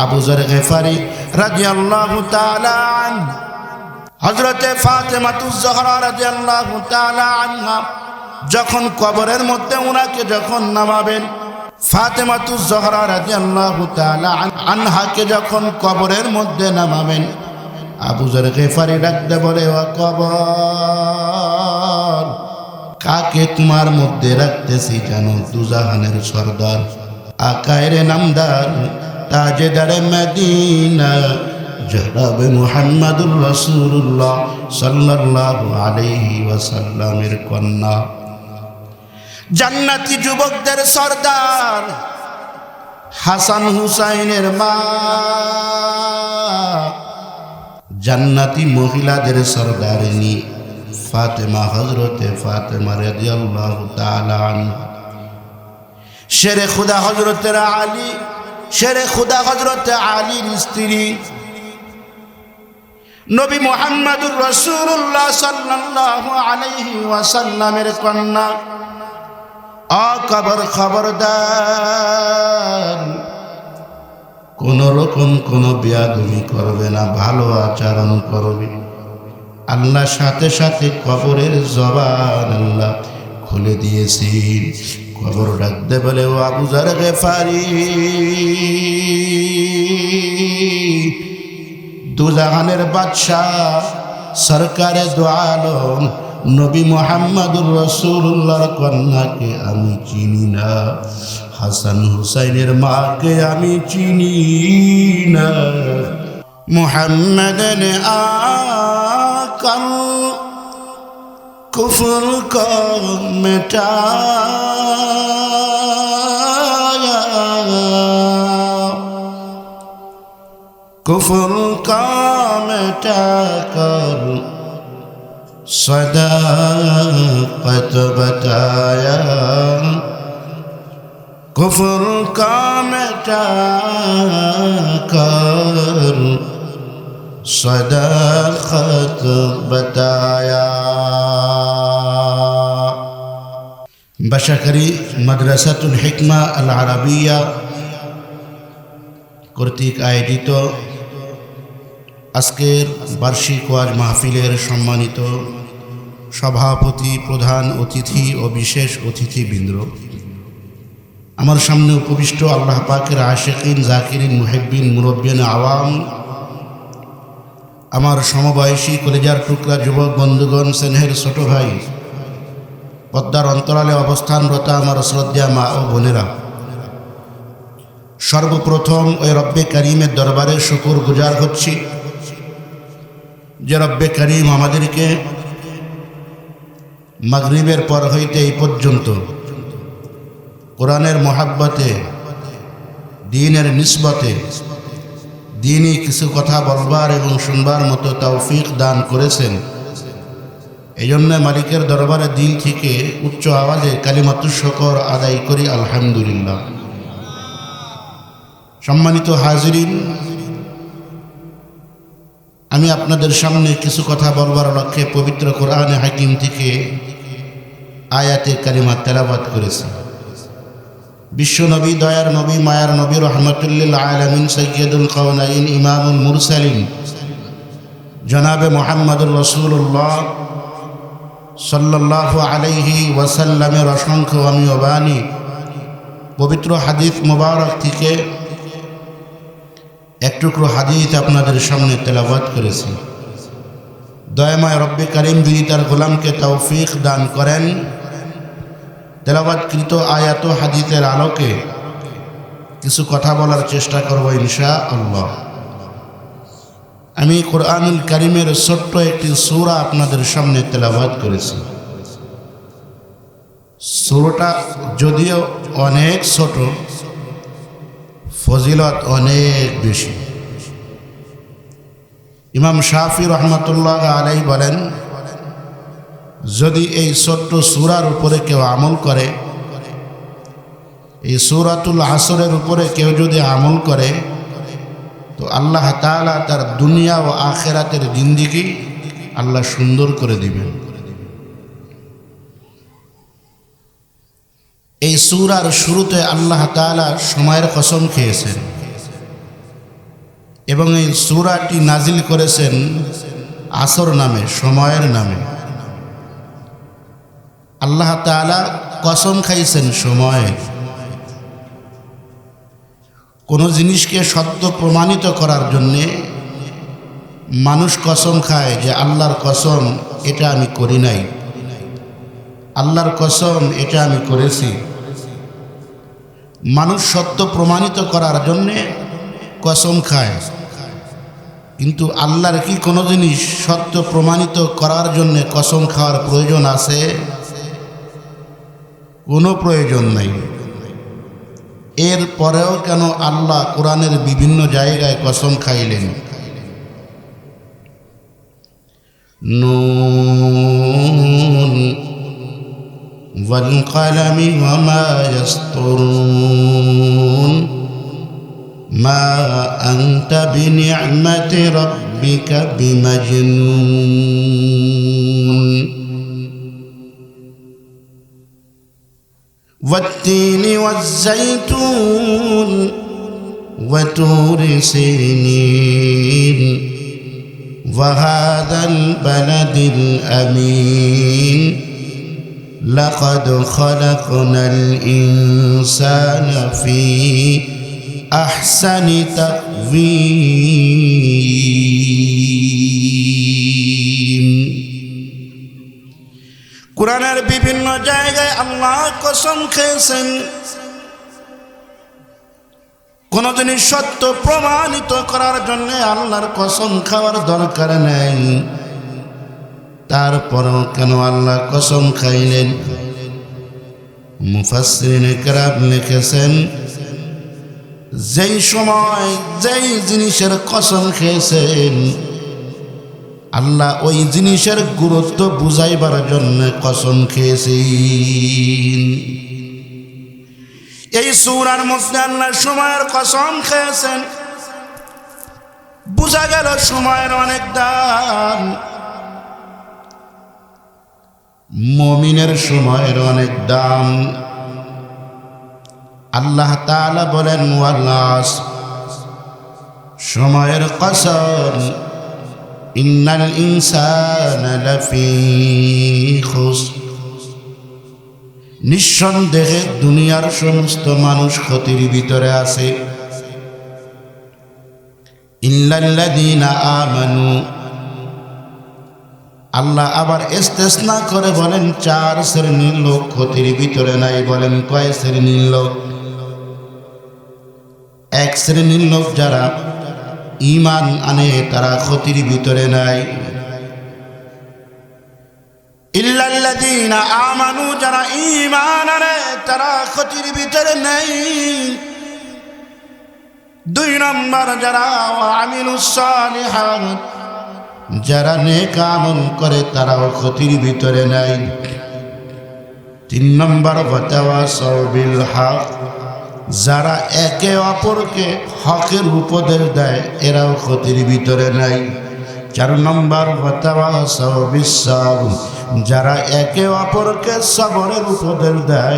আবু যর গিফারি রাদিয়াল্লাহু তাআলা আনহু হযরতে ফাতেমাতুজ জোহরা রাদিয়াল্লাহু তাআলা আনহা যখন কবরের মধ্যে উনাকে যখন নামাবেন, ফাতেমাতুজ জোহরা রাদিয়াল্লাহু তাআলা আনহাকে যখন কবরের মধ্যে নামাবেন, আবু যর গিফারি ডাকতে বলে, ও কবর, কাকে তোমার মধ্যে রাখতেছি জানো? দুজাহানের সরদার, আকায়েরে নামদার, তাজেদারে মদিনা, জনাবে মুহাম্মদুর রাসূলুল্লাহ সাল্লাল্লাহু আলাইহি ওয়াসাল্লামের কন্যা, জান্নাতি যুবকদের সরদার, হাসান হুসাইনের মা, জান্নাতি মহিলাদের সরদারিনী ফাতেমা, হযরতে ফাতেমা রাদিয়াল্লাহু তাআলা আনহা, শেরে খুদা হযরতে আলী, শেরে খুদা হযরতে আলীর স্ত্রী, নবী মুহাম্মদুর রাসূলুল্লাহ সাল্লাল্লাহু আলাইহি ওয়াসাল্লামের কন্যা। কবর খবরদার, কোন রকম কোন বেয়াদবি করবে না, ভালো আচরণ করবে। আল্লাহ সাথে সাথে কবরের জবান আল্লাহ খুলে দিয়েছেন। কবর ডাকতে বলে, ও আবু যর গিফারি, দুজাহানের বাদশাহ, সরকারে দো আলম নবী মুহাম্মদুর রাসূলুল্লাহর কন্যাকে আমি চিনি না, হাসান হুসাইনের মাকে আমি চিনি না। মুহাম্মদ আকাল কুফর को मिटाया, कुफर का मिटाकर सदाकत बताया, कुफर का मिटाकर सदाकत बताया। বাসাখালী মাদ্রাসাতুল হিকমা আল আরাবিয়া কর্তৃক আয়োজিত আজকের বার্ষিক ওয়াজ মাহফিলের সম্মানিত সভাপতি, প্রধান অতিথি ও বিশেষ অতিথিবৃন্দ, আমার সামনে উপবিষ্ট আল্লাহ পাকের আশিকিন, জাকিরিন, মুহিব্বিন, মুরব্বিয়ান আওয়াম, আমার সমবয়সী কলেজার টুকরা যুবক বন্ধুগণ, স্নেহের ছোট ভাই, পদ্মার অন্তরালে অবস্থানরত আমার শ্রদ্ধা মা ও বোনেরা, সর্বপ্রথম ওই রব্বে করিমের দরবারে শুকর গুজার হচ্ছি যে রব্বে করিম আমাদেরকে মাগরিবের পর হইতে এই পর্যন্ত কোরআনের মহাব্বতে, দ্বীনের নিসবতে, দ্বীনি কিছু কথা বলবার এবং শুনবার মতো তৌফিক দান করেছেন। এই জন্য মালিকের দরবারে দিল থেকে উচ্চ আওয়াজে কালিমাতুশ শুকর আদায় করি আলহামদুলিল্লাহ। সম্মানিত হাজিরিন, আমি আপনাদের সামনে কিছু কথা বলবার লক্ষ্যে পবিত্র কোরআনে হাকিম থেকে আয়াতে কারিমা তেলাওয়াত করেছি। বিশ্ব নবী, দয়ার নবী, মায়ার নবী, রহমতুল্লিল আলামিন, সৈয়দুল কাওনাইন, ইমামুল মুরসালিন জনাবে মুহাম্মদুর রাসূলুল্লাহ সাল্লাল্লাহু আলাইহি ওয়াসাল্লামের অসংখ্য অমীয় বাণী পবিত্র হাদিস মুবারক থেকে এক টুকরো হাদিস আপনাদের সামনে তেলাওয়াত করেছি। দয়াময় রব্বে করিম যদি তার গোলামকে তৌফিক দান করেন, তেলাওয়াতকৃত আয়াত ও হাদিসের আলোকে কিছু কথা বলার চেষ্টা করব ইনশাআল্লাহ। আমি কোরআনুল কারীমের ছোট্ট একটি সূরা আপনাদের সামনে তেলাওয়াত করেছি। সূরাটা যদিও অনেক ছোট, ফজিলত অনেক বেশি। ইমাম শাফি রহমতুল্লাহ আলাইহি বলেন, যদি এই ছোট্ট সূরার উপরে কেউ আমল করে, এই সূরাতুল আসরের উপরে কেউ যদি আমল করে, তো আল্লাহ তাআলা তার দুনিয়া ও আখিরাতের জিন্দেগি আল্লাহ সুন্দর করে দিবেন। এই সূরার শুরুতে আল্লাহ তাআলা সময়ের কসম খেয়েছেন। এবং এই সূরাটি নাজিল করেছেন আসর নামে, সময়ের নামে। আল্লাহ তাআলা কসম খাইছেন সময়ের। কোনো জিনিসকে সত্য প্রমাণিত করার জন্যে মানুষ কসম খায় যে আল্লাহর কসম এটা আমি করি নাই, আল্লাহর কসম এটা আমি করেছি। মানুষ সত্য প্রমাণিত করার জন্যে কসম খায়, কিন্তু আল্লাহর কি কোনো জিনিস সত্য প্রমাণিত করার জন্যে কসম খাওয়ার প্রয়োজন আছে? কোনো প্রয়োজন নাই। এর পরেও কেন আল্লাহ কোরআনের বিভিন্ন জায়গায় কসম খাইলেন? নুন ওয়াল কলমি ওয়া মা ইয়াসতুরুন মা আনতা বিনি'মাতি রাব্বিকা বিমাজনুন والتين والزيتون وطور سينين وهذا البلد الأمين لقد خلقنا الإنسان في أحسن تقويم। কোরআনের বিভিন্ন জায়গায় আল্লাহ কসম খেয়েছেন। কোন জিনিস সত্য প্রমাণিত করার জন্য আল্লাহর কসম খাওয়ার দরকার নেই, তারপরেও কেন আল্লাহ কসম খাইলেন? মুফাসসিরিনে কেরাম লিখেছেন, যেই সময় যেই জিনিসের কসম খেয়েছেন আল্লাহ ওই জিনিসের গুরুত্ব বুঝাইবার জন্য কসম খেয়েছেন। এই সূরার মধ্যে আল্লাহ সময়ের কসম খেয়েছেন, বুঝা গেল সময়ের অনেক দাম। মুমিনের সময়ের অনেক দাম। আল্লাহ তাআলা বলেন ওয়াল আসর, সময়ের কসম, ইন্নাল ইনসানা লাফি খুসর, নিঃসন্দেহে দুনিয়ার সমস্ত মানুষ ক্ষতির ভিতরে আছে। ইল্লাল্লাযীনা আমানু, আল্লাহ আবার ইস্তেসনা করে বলেন 4 শ্রেণীর লোক ক্ষতির ভিতরে নাই। বলেন কয় শ্রেণীর লোক? এক শ্রেণীর লোক যারা ঈমান আনে তারা ক্ষতির ভিতরে নাই। ইল্লাল্লাযীনা আমানু, যারা ঈমান আনে তারা ক্ষতির ভিতরে নাই। 2 নম্বর যারা আমিলুস সালিহাত, যারা নেক আমল করে তারাও ক্ষতির ভিতরে নাই। 3 নম্বর ওয়াতাওয়াসাউ বিল হক, যারা একে অপরকে হকের উপদেশ দেয় এরাও ক্ষতির ভিতরে নাই। 4 নম্বর ওয়াতাওয়াসাউ বিস সাবর, যারা একে অপরকে সবরের উপদেশ দেয়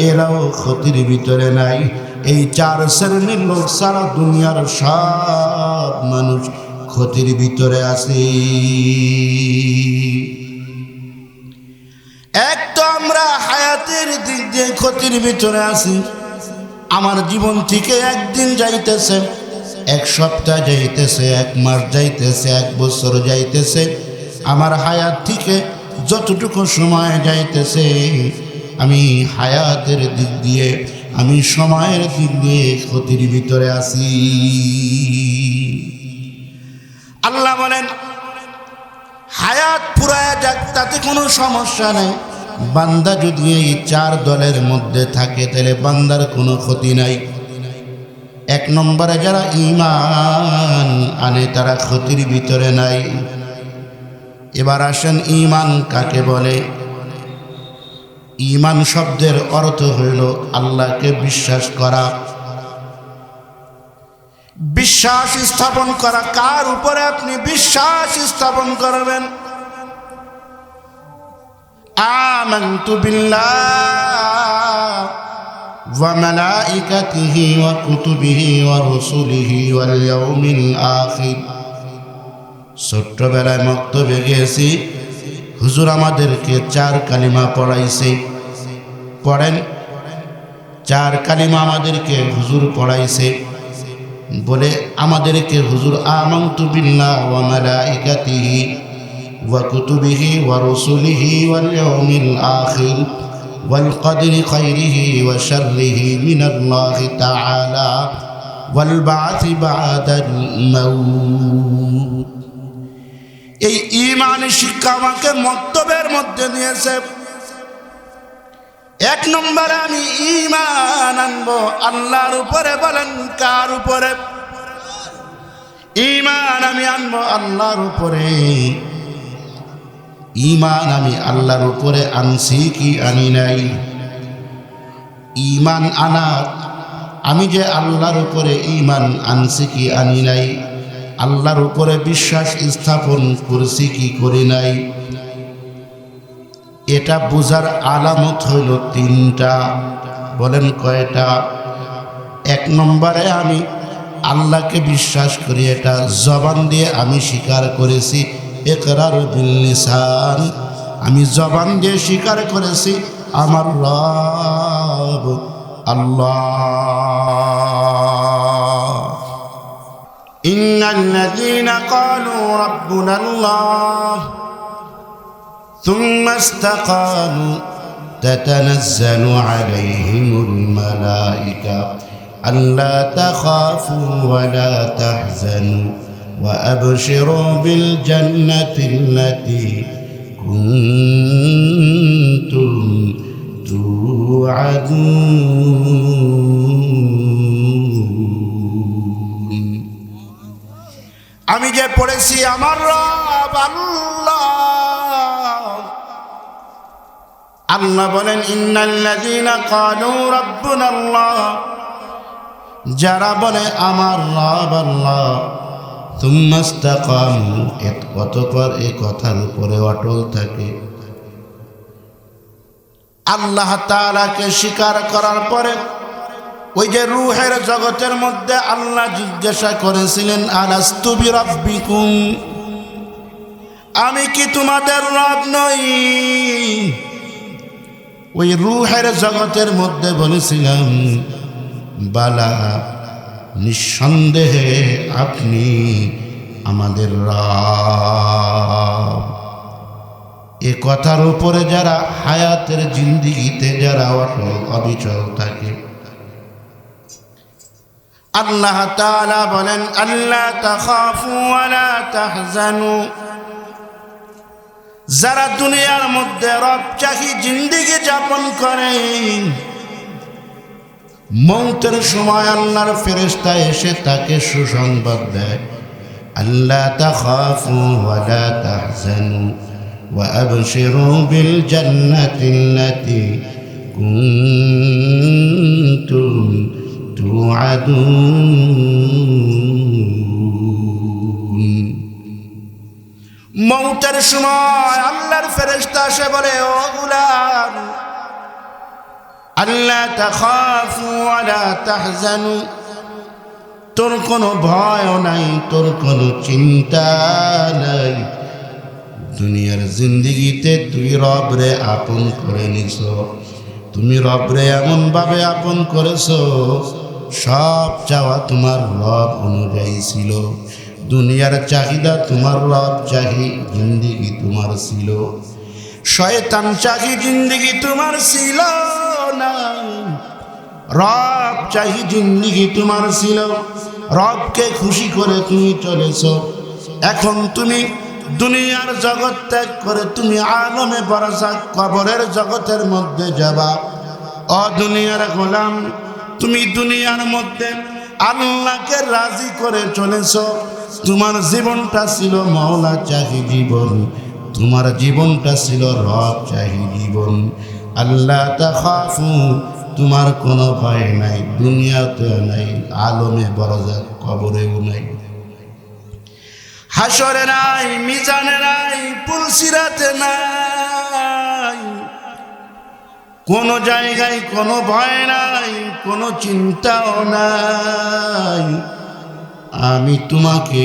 এরাও ক্ষতির ভিতরে নাই। এই 4 শ্রেণীর লোক সারা দুনিয়ার সব মানুষ ক্ষতির ভিতরে আছে। এক তো আমরা হায়াতের দিক দিয়ে ক্ষতির ভিতরে আছি। আমার জীবন থেকে একদিন যাইতেছে, 1 সপ্তাহ যাইতেছে, 1 মাস যাইতেছে, 1 বছর যাইতেছে। আমার হায়াত থেকে যতটুকু সময় যাইতেছে আমি হায়াতের দিক দিয়ে, আমি সময়ের দিক দিয়ে ক্ষতির ভিতরে আছি। আল্লাহ বলেন হায়াত পুরায়া যাক তাতে কোনো সমস্যা নেই। বান্দা যদি এই 4 দলের মধ্যে থাকে তাহলে বান্দার কোনো ক্ষতি নাই। 1 নম্বরে যারা ঈমান আনে তারা ক্ষতির ভিতরে নাই। এবার আসেন ঈমান কাকে বলে? ঈমান শব্দের অর্থ হইল আল্লাহকে বিশ্বাস করা। বিশ্বাস স্থাপন করা। কার উপরে আপনি বিশ্বাস স্থাপন করবেন? আমানতু বিল্লাহ وملائكته وكتبه ورسله واليوم الآخر ছোট্টবেলায় মক্তবে গিয়েছি হুজুর আমাদেরকে 4 কালিমা পড়াইছে পড়েন 4 কালিমা আমাদেরকে হুজুর পড়াইছে বলে আমাদেরকে হুজুর আমানতু বিল্লাহ ওয়া মালাইকাতিহি ওয়া কুতুবিহি ওয়া রুসুলিহি ওয়াল ইয়াউমিল আখির ওয়াল কদরি খাইরিহি ওয়া শাররিহি মিনাল্লাহি তাআলা ওয়াল বা'থি বা'দাল মাউত। এই ঈমানের শিক্ষা আমাকে মক্তবের মধ্যে দিয়েছে। 1 নম্বরে আমি ঈমান আনবো আল্লাহর উপরে। বলেন কার উপরে? ঈমান আমি আনবো আল্লাহর উপরে। ঈমান আমি আল্লাহর উপরে আনছি কি আনি নাই? ঈমান আনা আমি যে আল্লাহর উপরে ঈমান আনছি কি আনি নাই, আল্লাহর উপরে বিশ্বাস স্থাপন করছি কি করি নাই, এটা বুঝার আলামত হইল 3টা। বলেন কয়টা? 1 নম্বরে আমি আল্লাহকে বিশ্বাস করি, এটা জবান দিয়ে আমি স্বীকার করেছি। ইকরার বিল লিসান, আমি জবান দিয়ে স্বীকার করেছি আমার রব আল্লাহ। ইন্নাল্লাযীনা ক্বালু রাব্বুনাল্লাহ থুম্মা ইসতাকামু তাতানাজ্জালু আলাইহিমুল মালায়েকা আল্লা তাখাফু ওয়া লা তাহজানু ওয়া আবশিরু বিল জান্নাতিল্লাতী কুনতুম তুআদুন। আমি যে পড়েছি আমার রব আল্লাহ, আল্লাহ বলেন ইন্নাল্লাযীনা ক্বালু রাব্বুনাল্লাহ, যারা বলে আমার রব আল্লাহ, থুম্মা ইসতাকামু, অতঃপর এই কথার উপরে অটল থাকে। আল্লাহ তাআলাকে স্বীকার করার পরে ওই যে রূহের জগতের মধ্যে আল্লাহ জিজ্ঞাসা করেছিলেন আলাস্তু বিরাব্বিকুম, আমি কি তোমাদের রব নই? ওই রূহের জগতের মধ্যে বলেছিলাম বালা, নিঃসন্দেহে আপনি আমাদের রব। এ কথার উপরে যারা হায়াতের জিন্দেগিতে যারা অটল অবিচল থাকে, আল্লাহ তাআলা বলেন আল্লা তাখাফু ওয়া লা তাহজানু, যারা দুনিয়ার মধ্যে রব চাহি জিন্দেগি যাপন করে, মৌতের সময় আল্লাহর ফেরেশতা এসে তাকে সুসংবাদ দেয় আল্লা তাখাফু ওয়া লা তাহজানু ওয়া আবশিরু বিল জান্নাতিল্লাতী কুনতুম তুআদুন। মৌতের সময় আল্লাহর ফেরেশতা এসে বলে ও গোলাম আল্লা তাখাফু ওয়া লা তাহজানু, তোর কোনো ভয় নাই, তোর কোনো চিন্তা নাই। দুনিয়ার জিন্দেগিতে তুই রবরে আপন করে নিছ, তুমি রবরে এমন ভাবে আপন করেছো, সব চাওয়া তোমার রব অনুযায়ী ছিল। দুনিয়ার চাহিদা তোমার রব চাহি জিন্দেগি তোমার ছিল, শয়তান চাহি জিন্দেগি তোমার ছিল না। রব চাহি জিন্দেগি তোমার ছিল, রবকে খুশি করে তুমি চলেছ। এখন তুমি দুনিয়ার জগৎ ত্যাগ করে তুমি আলমে বারজাখ কবরের জগতের মধ্যে যাবা। ও দুনিয়ার গোলাম, তুমি দুনিয়ার মধ্যে আল্লাহকে রাজি করে চলেছ। তোমার জীবনটা ছিল মাওলা চাহি জীবন, তোমার জীবনটা ছিল রব চাহি জীবন। আল্লাহ তাখাফু, তোমার কোনো ভয় নাই, দুনিয়াতেও নাই, আলমে বারজাখ কবরেও নাই, হাসরে নাই, মিজানে নাই, পুলসিরাতে নাই, কোনো জায়গায় কোনো ভয় নাই, কোনো চিন্তাও নাই। আমি তোমাকে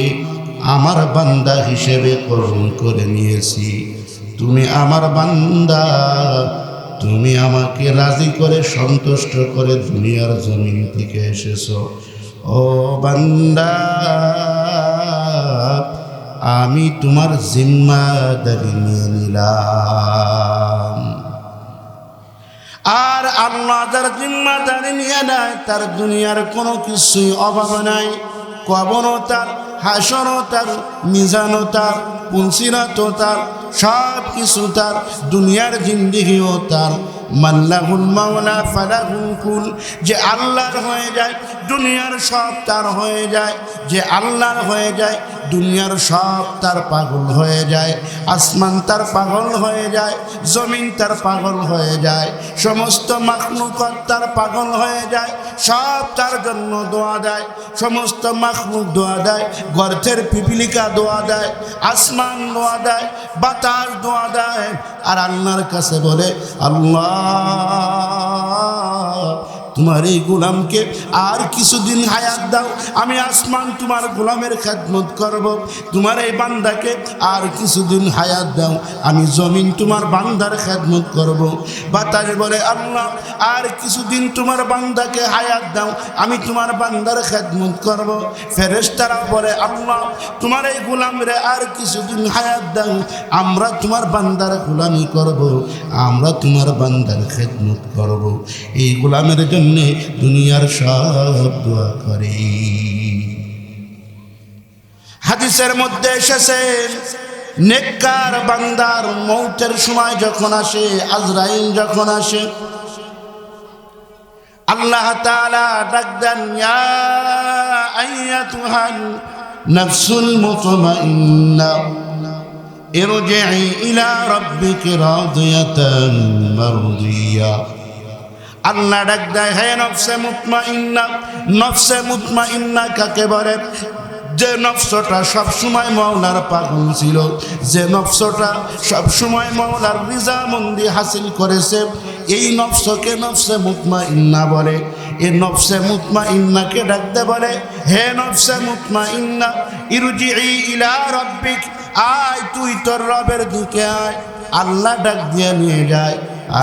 আমার বান্দা হিসেবে গ্রহণ করে নিয়েছি। তুমি আমার বান্দা, তুমি আমাকে রাজি করে সন্তুষ্ট করে দুনিয়ার জমিন থেকে এসেছো। ও বান্দা, আমি তোমার জিম্মাদারি নিয়ে নিলাম। আর আল্লাহ যার জিম্মাদারি নিয়ে নেয় তার দুনিয়ার কোনো কিছুই অভাব নাই। কবরও তার, হাসরও তার, মিজানও তার, পুলসিরাতও তার, সব কিছু তার, দুনিয়ার জিন্দেগিও তার। মাল্লাহুল মাওলা ফালাহুল কুল, যে আল্লাহর হয়ে যায় দুনিয়ার সব তার হয়ে যায়। যে আল্লাহর হয়ে যায় দুনিয়ার সব তার পাগল হয়ে যায়। আসমান তার পাগল হয়ে যায়, জমিন তার পাগল হয়ে যায়, সমস্ত মাখলুকাত তার পাগল হয়ে যায়। সব তার জন্য দোয়া দেয়, সমস্ত মাখলুক দোয়া দেয়, গর্তের পিপিলিকা দোয়া দেয়, আসমান দোয়া দেয়, বাতাস দোয়া দেয়। আর আল্লাহর কাছে বলে, আল্লাহ তোমার এই গোলামকে আর কিছুদিন হায়াত দাও, আমি আসমান তোমার গোলামের খেদমত করব। তোমার এই বান্দাকে আর কিছুদিন হায়াত দাও, আমি জমিন তোমার বান্দার খেদমত করব। বাতাস বলে, আল্লাহ আর কিছুদিন তোমার বান্দাকে হায়াত দাও, আমি তোমার বান্দার খেদমত করব। ফেরেশতারা বলে, আল্লাহ তোমার এই গোলামরে আর কিছুদিন হায়াত দাও, আমরা তোমার বান্দার গোলামি করব, আমরা তোমার বান্দার খেদমত করব। এই গোলামের জন্য দুনিয়ার সব দোয়া করে। হাদিসের মধ্যে এসেছে, নেককার বান্দার মৌতের সময় যখন আসে, আজরাইল যখন আসে, আল্লাহ তাআলা ডাক দেন, ইয়া আইয়াতুহান নাফসুল মুতমাইন্না ইরজিই ইলা রাব্বিকি রাদিয়াতান মারদিয়া। আল্লাহ ডাক দেয়, হে নফসে মুতমাইন্না। নফসে মুতমাইন্না কাকে বলে? যে নফসটা সবসময় মওলার পাগল ছিল, যে নফসটা সবসময় মওলার রিজামন্দি হাসিল করেছে, এই নফসকে নফসে মুতমাইন্না বলে। এই নফসে মুতমাইন্নাকে ডাকতে বলে, হে নফসে মুতমাইন্না ইরজিই ইলা রাব্বিক, আয় তুই তোর রবের দিকে আয়। আল্লাহ ডাক দিয়ে নিয়ে যায়,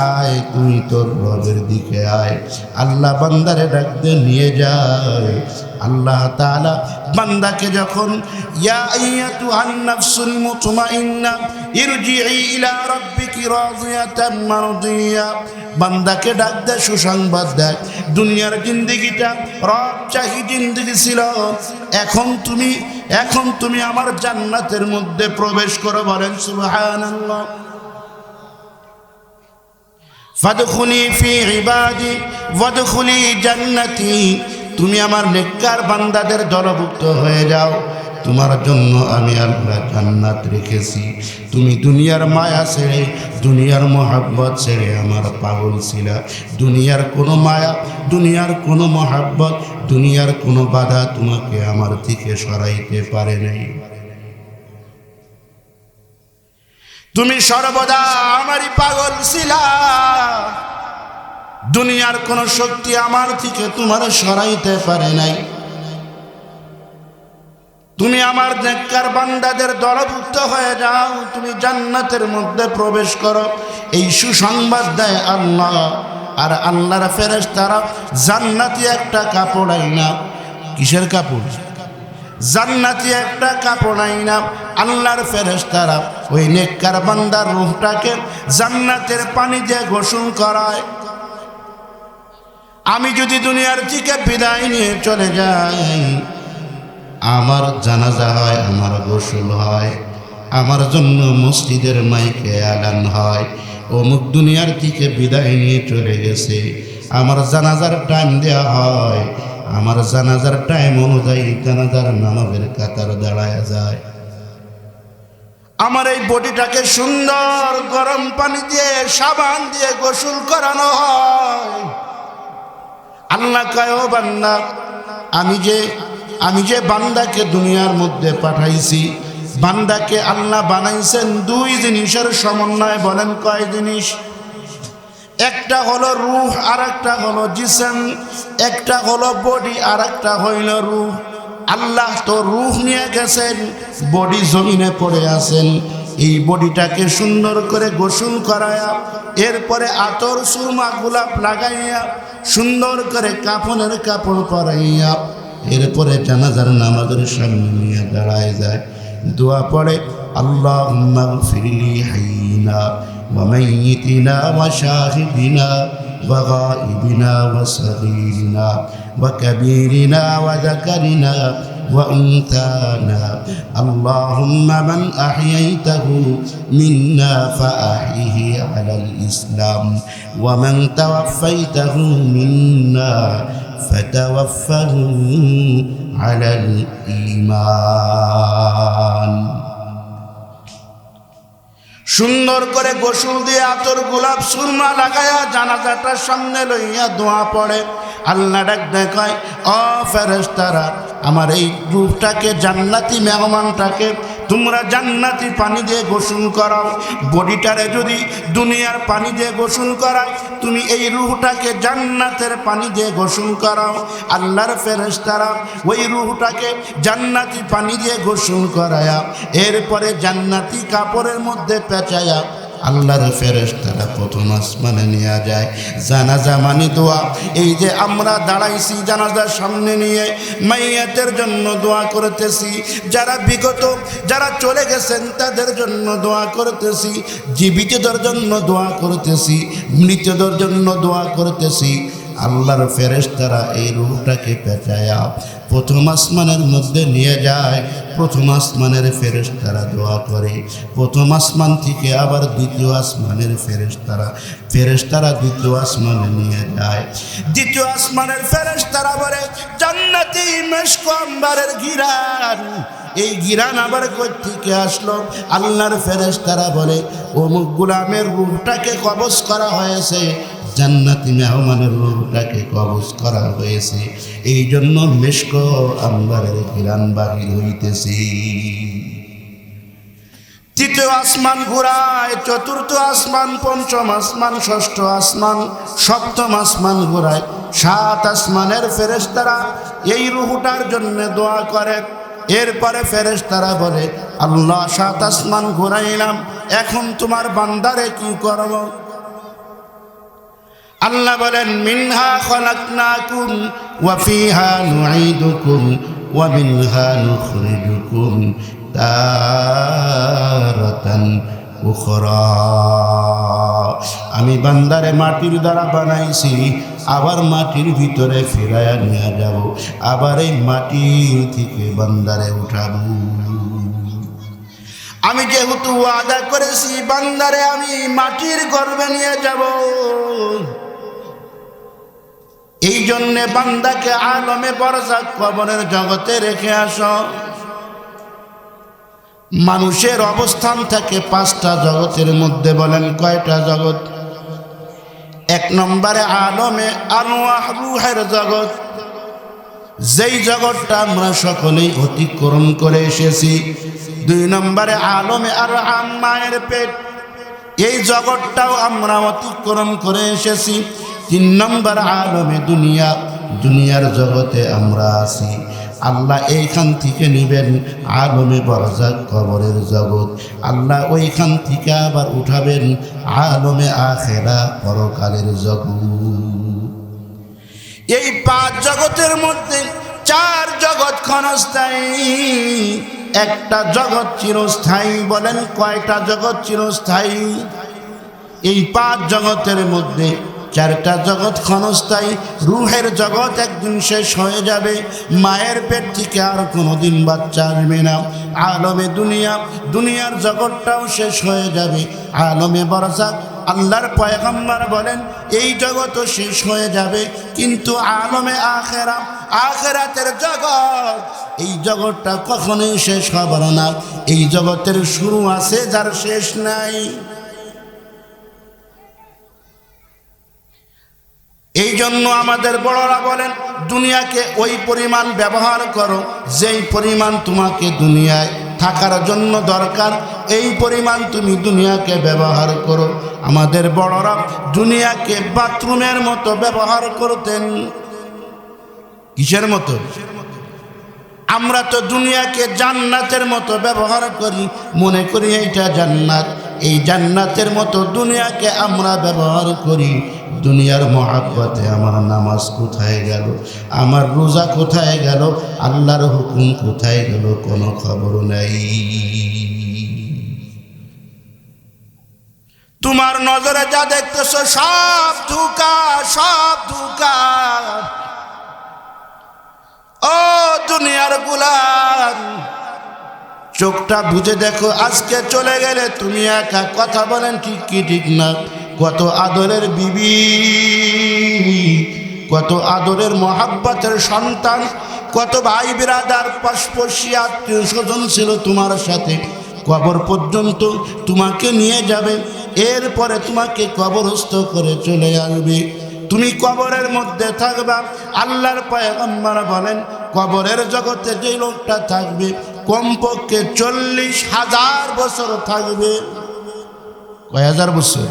আয় তুই তোর রবের দিকে আয়। আল্লাহ বান্দারে ডাক দিয়ে নিয়ে যায়। আল্লাহ তাআলা বান্দাকে যখন ইয়া আইয়াতুহান নাফসুল মুতমাইন্না ইরজিই ইলা রাব্বিকি রাদিয়াতাম মারদিয়া, বান্দাকে ডাক দেয়, সুসংবাদ দেয়, দুনিয়ার জিন্দেগিটা রব চাহি জিন্দেগি ছিল, এখন তুমি আমার জান্নাতের মধ্যে প্রবেশ করো। বলেন সুবহানাল্লাহ। ফাদখুলি ফি ইবাদি ওয়াদখুলি জান্নাতি, তুমি আমার নেককার বান্দাদের দলভুক্ত হয়ে যাও, তোমার জন্য আমি আল্লাহ জান্নাত রেখেছি। তুমি দুনিয়ার মায়া ছেড়ে, দুনিয়ার মোহাব্বত ছেড়ে আমার পাগল ছিলা। দুনিয়ার কোনো মায়া, দুনিয়ার কোনো মোহাব্বত, দুনিয়ার কোনো বাধা তোমাকে আমার থেকে সরাইতে পারে নাই। তুমি সর্বদা আমারই পাগল ছিলা। দুনিয়ার কোনো শক্তি আমার থেকে তোমার সরাইতে পারে নাই। তুমি আমার নেককার বান্দাদের দলভুক্ত হয়ে যাও, তুমি জান্নাতের মধ্যে প্রবেশ করো। এই সুসংবাদ দেয় আল্লাহ। আর আল্লাহর ফেরেশতারা জান্নাতি একটা কাপড় আইনা, কিসের কাপড়? জান্নাতি একটা কাপড় আইনা আল্লাহর ফেরেশতারা ওই নেককার বান্দার রূহটাকে জান্নাতের পানি দিয়ে গোসল করায়। আমি যদি দুনিয়ার থেকে বিদায় নিয়ে চলে যাই, আমার জানাজা হয়, আমার গোসল হয়, আমার জন্য মসজিদের মাইকে এলান হয়, অমুক দুনিয়ার থেকে বিদায় নিয়ে চলে গেছে, আমার জানাজার টাইম দেওয়া হয়, আমার জানাজার টাইম অনুযায়ী জানাজার নামাজের কাতার দাঁড়ায় যায়। আমার এই বডিটাকে সুন্দর গরম পানি দিয়ে, সাবান দিয়ে গোসল করানো হয়। আল্লাহ কয়, ও বান্দা, আমি যে বান্দাকে দুনিয়ার মধ্যে পাঠাইছি, বান্দাকে আল্লাহ বানাইছেন দুই জিনিসের সমন্বয়। বলেন কয় জিনিস? একটা হলো রূহ আর একটা হলো জিসম, একটা হলো বডি আর একটা হইল রূহ। আল্লাহ তো রূহ নিয়ে গেছেন, বডি জমিনে পড়ে আছেন। এই বডিটাকে সুন্দর করে গোসল করায়া, এরপরে আতর সুরমা গোলাপ লাগাইয়া, সুন্দর করে কাফনের কাপড় পরাইয়া, এরপরে জানাজার নামাজের সামনে নিয়ে দাঁড়ায় যায়, দোয়া পড়ে, আল্লাহুম্মা গফিরলি হাইয়িনা ওয়া মাইয়িতিনা ওয়া শাহিদিনা ওয়া গায়িবিনা ওয়া সগীরিনা ওয়া কাবীরিনা ওয়া যাকারিনা ওয়া উনথানা। আল্লাহুম্মা মান আহইয়াইতাহু মিন্না ফাআহইহি আলাল ইসলাম ওয়া মান তাওয়াফাইতাহু মিন্না ফাতাওয়াফাহু আলাল ঈমান। সুন্দর করে গোসল দিয়ে আতর গোলাপ সুরমা লাগায়া জানাজাটার সামনে লইয়া দোয়া পড়ে। আল্লাহ ডাক দেখায়, ও ফেরেশতারা, আমার এই রূহটাকে, জান্নাতি মেহমানটাকে তোমরা জান্নাতি পানি দিয়ে গোসল করাও। বডিটারে যদি দুনিয়ার পানি দিয়ে গোসল করায়, তুমি এই রূহটাকে জান্নাতের পানি দিয়ে গোসল করাও। আল্লাহর ফেরেশতারা ওই রূহটাকে জান্নাতি পানি দিয়ে গোসল করায়া, এরপরে জান্নাতি কাপড়ের মধ্যে পেঁচায়া আল্লাহর ফেরেশতারা প্রথম আসমানে নিয়ে যায়। জানাজা মানে দোয়া। এই যে আমরা দাঁড়াইছি জানাজার সামনে নিয়ে, মাইয়াতের জন্য দোয়া করতেছি, যারা বিগত যারা চলে গেছেন তাদের জন্য দোয়া করতেছি, জীবিতদের জন্য দোয়া করতেছি, মৃতদের জন্য দোয়া করতেছি। আল্লাহর ফেরেশতারা এই রূহটাকে পেঁচায়া প্রথম আসমানের মধ্যে নিয়ে যায়। প্রথম আসমানের ফেরেশতারা দোয়া করে, প্রথম আসমান থেকে আবার দ্বিতীয় আসমানের ফেরেশতারা দ্বিতীয় আসমানে নিয়ে যায়। দ্বিতীয় আসমানের ফেরেশতারা বলে, জান্নাতি মেশক আম্বারের ঘিরান, এই ঘিরান আবার কই থেকে আসলো? আল্লাহর ফেরেশতারা বলে, অমুক গোলামের রূহটাকে কবজ করা হয়েছে, জান্নাতি মেহমানের রূহটাকে কবজ করা হয়েছে, এই জন্য মেশক আম্বারের ঘিরান বাহির হইতেছে। তৃতীয় আসমান ঘুরায়, চতুর্থ আসমান, পঞ্চম আসমান, ষষ্ঠ আসমান, সপ্তম আসমান ঘুরায়। সাত আসমানের ফেরেশতারা এই রূহটার জন্য দোয়া করে। এরপরে ফেরেশতারা বলে, আল্লাহ সাত আসমান ঘুরাইলাম, এখন তোমার বান্দারে কি করব? আল্লাহ বলেন, মিনহা খলাকনাকুম ওয়া ফিহা নুঈদুকুম ওয়া মিনহা নুখরিজুকুম তারাতান উখরা। আমি বান্দারে মাটির দ্বারা বানাইছি, আবার মাটির ভিতরে ফিরাইয়া নিয়ে যাব, আবার এই মাটির থেকে বান্দারে উঠাবো। আমি যেহেতু ওয়াদা করেছি বান্দারে আমি মাটির গর্ভে নিয়ে যাব, এই জন্যে বান্দাকে আলমে বরজাক কবরের জগতে রেখে আসো। মানুষের অবস্থান থাকে পাঁচটা জগতের মধ্যে, বলেন কয়টা জগৎ? এক নম্বরে আলমে আরওয়াহ, রূহের জগৎ, যেই জগৎটা আমরা সকলেই অতিক্রম করে এসেছি। দুই নম্বরে আলমে আরহাম, মায়ের পেট, এই জগৎটাও আমরা অতিক্রম করে এসেছি। তিন নম্বর আলমে দুনিয়া, দুনিয়ার জগতে আমরা আছি। আল্লাহ এইখান থেকে নিবেন আলমে বরজাক কবরের জগৎ, আল্লাহ ওইখান থেকে আবার উঠাবেন আলমে আখেরা পরকালের জগৎ। এই পাঁচ জগতের মধ্যে চার জগৎ ক্ষণস্থায়ী, একটা জগৎ চিরস্থায়ী। বলেন কয়টা জগৎ চিরস্থায়ী? এই পাঁচ জগতের মধ্যে চারটা জগৎ ক্ষণস্থায়ী। রূহের জগৎ একদিন শেষ হয়ে যাবে, মায়ের পেট থেকে আর কোনোদিন বাচ্চা আসবে না। আলমে দুনিয়া, দুনিয়ার জগৎটাও শেষ হয়ে যাবে। আলমে বরজাক, আল্লাহর পয়গম্বর বলেন এই জগৎও শেষ হয়ে যাবে, কিন্তু আলমে আখেরা, আখেরাতের জগৎ, এই জগৎটা কখনোই শেষ হবে না। এই জগতের শুরু আছে, যার শেষ নাই। এই জন্য আমাদের বড়রা বলেন, দুনিয়াকে ওই পরিমাণ ব্যবহার করো যেই পরিমাণ তোমাকে দুনিয়ায় থাকার জন্য দরকার। এই পরিমাণ তুমি দুনিয়াকে ব্যবহার করো। আমাদের বড়রা দুনিয়াকে বাথরুমের মতো ব্যবহার করতেন। কিসের মতো? আমরা তো দুনিয়াকে জান্নাতের মতো ব্যবহার করি, মনে করি এইটা জান্নাত। এই জান্নাতের মতো দুনিয়াকে আমরা ব্যবহার করি। দুনিয়ার মহাব্বতে আমার নামাজ কোথায় গেল, আমার রোজা কোথায় গেল, আল্লাহর হুকুম কোথায় গেল, কোনো খবর নাই। তোমার নজরে যা দেখতেছ সব ধোঁকা, সব ধোঁকা। ও দুনিয়ার গোলাম, চোখটা বুঝে দেখো, আজকে চলে গেলে তুমি একা। কথা বলেন ঠিক কি ঠিক না? কত আদরের বিবি, কত আদরের মহাব্বতের সন্তান, কত ভাই বিরাদার পাশপশি আত্মীয় স্বজন ছিল তোমার সাথে, কবর পর্যন্ত তোমাকে নিয়ে যাবে, এরপরে তোমাকে কবরস্থ করে চলে আসবে। তুমি কবরের মধ্যে থাকবা। আল্লাহর পয়গম্বর বলেন, কবরের জগতে যে লোকটা থাকবে কমপক্ষে 40,000 বছর থাকবে। কয় হাজার বছর?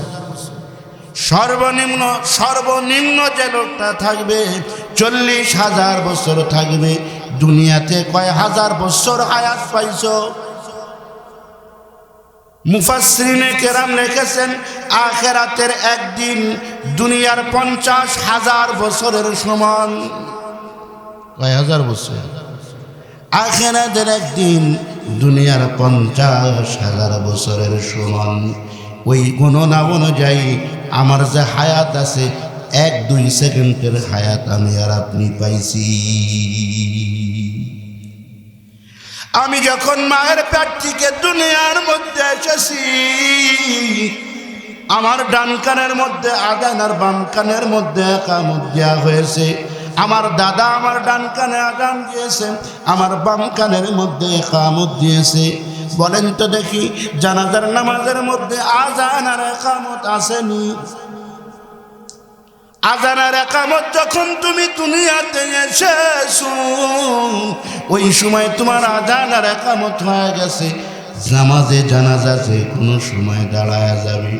সর্বনিম্ন যে লোকটা থাকবে 40,000 বছর থাকবে। দুনিয়াতে কয় হাজার বছর হায়াত পাইছ? মুফাসসিরিনে কেরাম লিখেছেন, আখিরাতের একদিন দুনিয়ার 50,000 বছরের সমান। কয় হাজার বছর? আখিরাতের একদিন দুনিয়ার 50,000 বছরের সমান। ওই গণনা অনুযায়ী আমার যে হায়াত আছে, 1-2 সেকেন্ডের হায়াত আমি আর আপনি পাইছি। আমি যখন মায়ের পেট থেকে দুনিয়ার মধ্যে এসেছি, আমার ডান কানের মধ্যে আযান আর বাম কানের মধ্যে ইকামত দেওয়া হয়েছে। আমার দাদা আমার ডান কানে আযান দিয়েছে, আমার বাম কানের মধ্যে ইকামত দিয়েছে। বলেন তো দেখি, জানাজার নামাজের মধ্যে আযান আর ইকামত আসেনি? আযান আর ইকামত যখন তুমি দুনিয়াতে এসেছো, ওই সময় তোমার আযান আর ইকামত হয়ে গেছে। নামাজে জানাজা যে কোনো সময় দাঁড়ায়া যাবে।